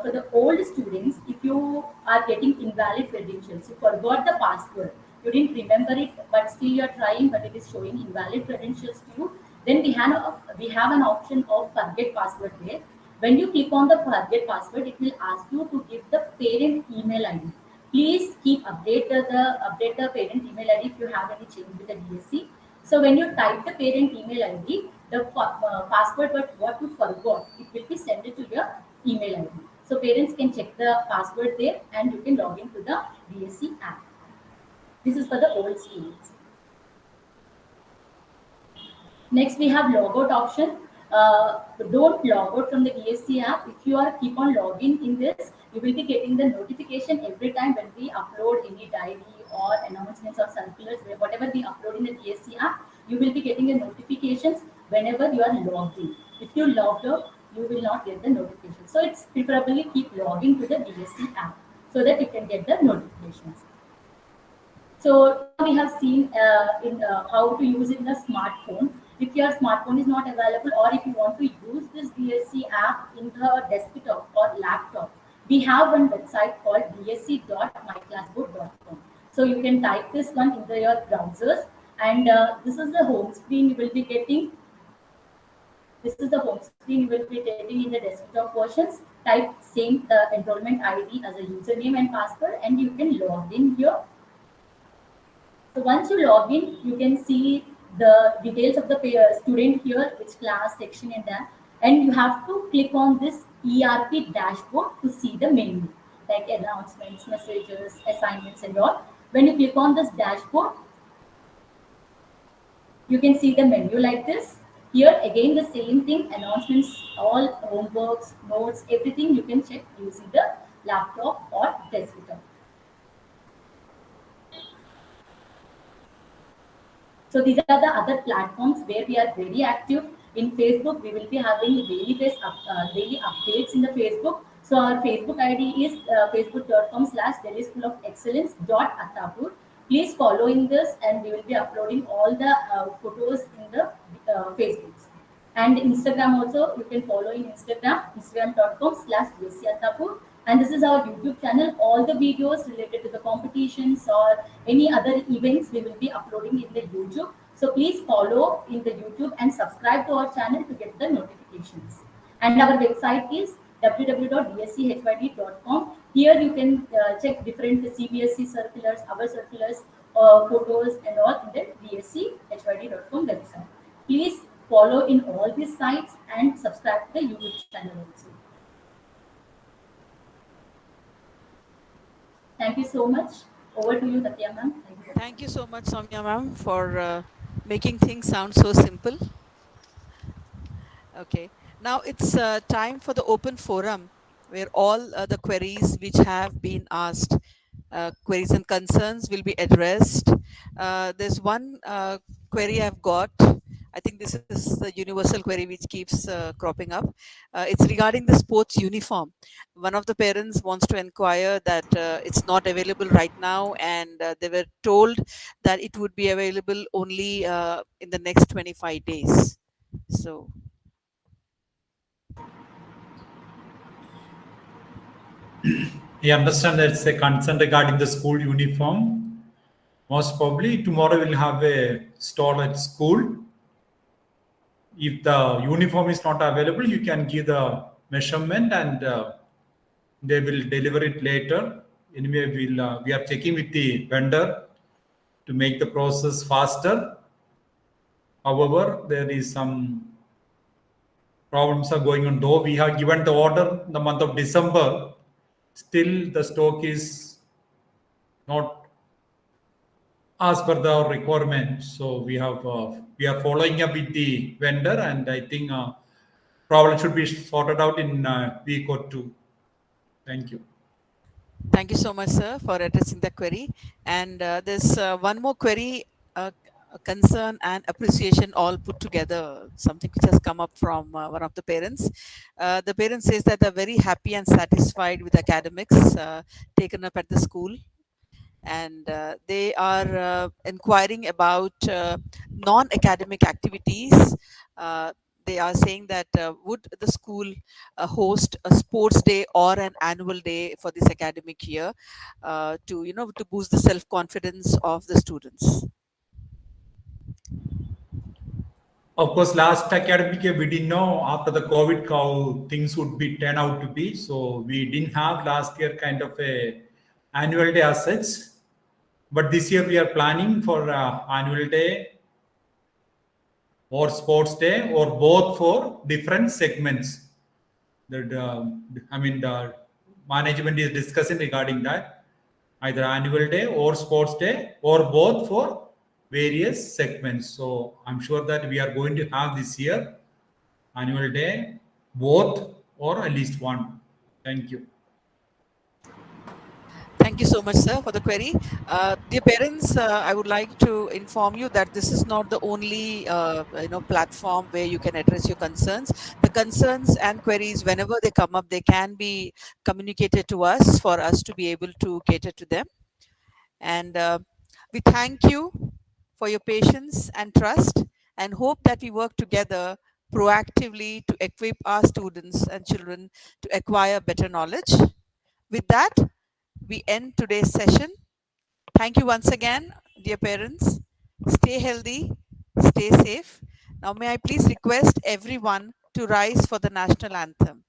[SPEAKER 6] for the old students, if you are getting invalid credentials, you forgot the password, you didn't remember it, but still you are trying, but it is showing invalid credentials to you, then we have an option of forget password there. When you click on the forget password, it will ask you to give the parent email ID. Please keep update the parent email ID if you have any change with the DSC. So when you type the parent email ID, the password what you forgot, it will be sent to your email ID. So parents can check the password there, and you can log into the DSC app. This is for the old students. Next, we have logout option. Don't log out from the DSC app. If you are keep on logging in this, you will be getting the notification every time when we upload any diary or announcements or circulars, whatever we upload in the DSC app, you will be getting the notifications whenever you are logged in. If you logged out, you will not get the notification. So it's preferably keep logging to the DSC app so that you can get the notifications. So we have seen how to use it in the smartphone. If your smartphone is not available, or if you want to use this DSC app in the desktop or laptop, we have one website called dsc.myclassbook.com. So you can type this one in your browsers, and this is the home screen you will be getting. This is the home screen you will be getting in the desktop versions. Type same enrollment ID as a username and password, and you can log in here. So once you log in, you can see the details of the student here, which class, section, and that. And you have to click on this ERP dashboard to see the menu, like announcements, messages, assignments, and all. When you click on this dashboard, you can see the menu like this. Here again the same thing, announcements, all homeworks, notes, everything you can check using the laptop or desktop. So these are the other platforms where we are very active. In Facebook, we will be having daily updates in the Facebook. So our Facebook ID is facebook.com/Delhi School of Excellence.Attapur. Please follow in this, and we will be uploading all the photos in the Facebooks. And Instagram also, you can follow in instagram.com/DSC And this is our YouTube channel. All the videos related to the competitions or any other events we will be uploading in the YouTube. So please follow in the YouTube and subscribe to our channel to get the notifications. And our website is www.dschyd.com. Here you can check different CBSE circulars, our circulars, photos, and all in the dschyd.com website. Please follow in all these sites and subscribe to the YouTube channel also. Thank you so much. Over to you, Tatya ma'am.
[SPEAKER 1] Thank you so much, Soumya ma'am, for making things sound so simple. Okay, now it's time for the open forum where all the queries which have been asked, queries and concerns will be addressed. There's one query I've got. I think this is the universal query which keeps cropping up. It's regarding the sports uniform. One of the parents wants to inquire that it's not available right now, and they were told that it would be available only in the next 25 days. So.
[SPEAKER 4] I understand that's a concern regarding the school uniform. Most probably tomorrow we'll have a stall at school. If the uniform is not available, you can give the measurement and they will deliver it later. Anyway, we are checking with the vendor to make the process faster. However, there is some problems are going on. Though we have given the order in the month of December, still the stock is not as per the requirement. So we are following up with the vendor, and I think problem should be sorted out in a week or two. Thank you.
[SPEAKER 1] Thank you so much, sir, for addressing the query. And there's one more query, a concern and appreciation all put together, something which has come up from one of the parents. The parent says that they're very happy and satisfied with academics taken up at the school. And they are inquiring about non-academic activities. They are saying that would the school host a sports day or an annual day for this academic year to boost the self-confidence of the students.
[SPEAKER 4] Of course, last academic year we didn't know after the COVID how things would be turn out to be. So we didn't have last year kind of a annual day as such. But this year we are planning for annual day or sports day or both for different segments. That the management is discussing regarding that, either annual day or sports day or both for various segments. So I'm sure that we are going to have this year annual day both or at least one. Thank you.
[SPEAKER 1] Thank you so much, sir, for the query. Dear parents, I would like to inform you that this is not the only platform where you can address your concerns. The concerns and queries, whenever they come up, they can be communicated to us for us to be able to cater to them. And we thank you for your patience and trust, and hope that we work together proactively to equip our students and children to acquire better knowledge. With that, we end today's session. Thank you once again, dear parents. Stay healthy, stay safe. Now, may I please request everyone to rise for the national anthem.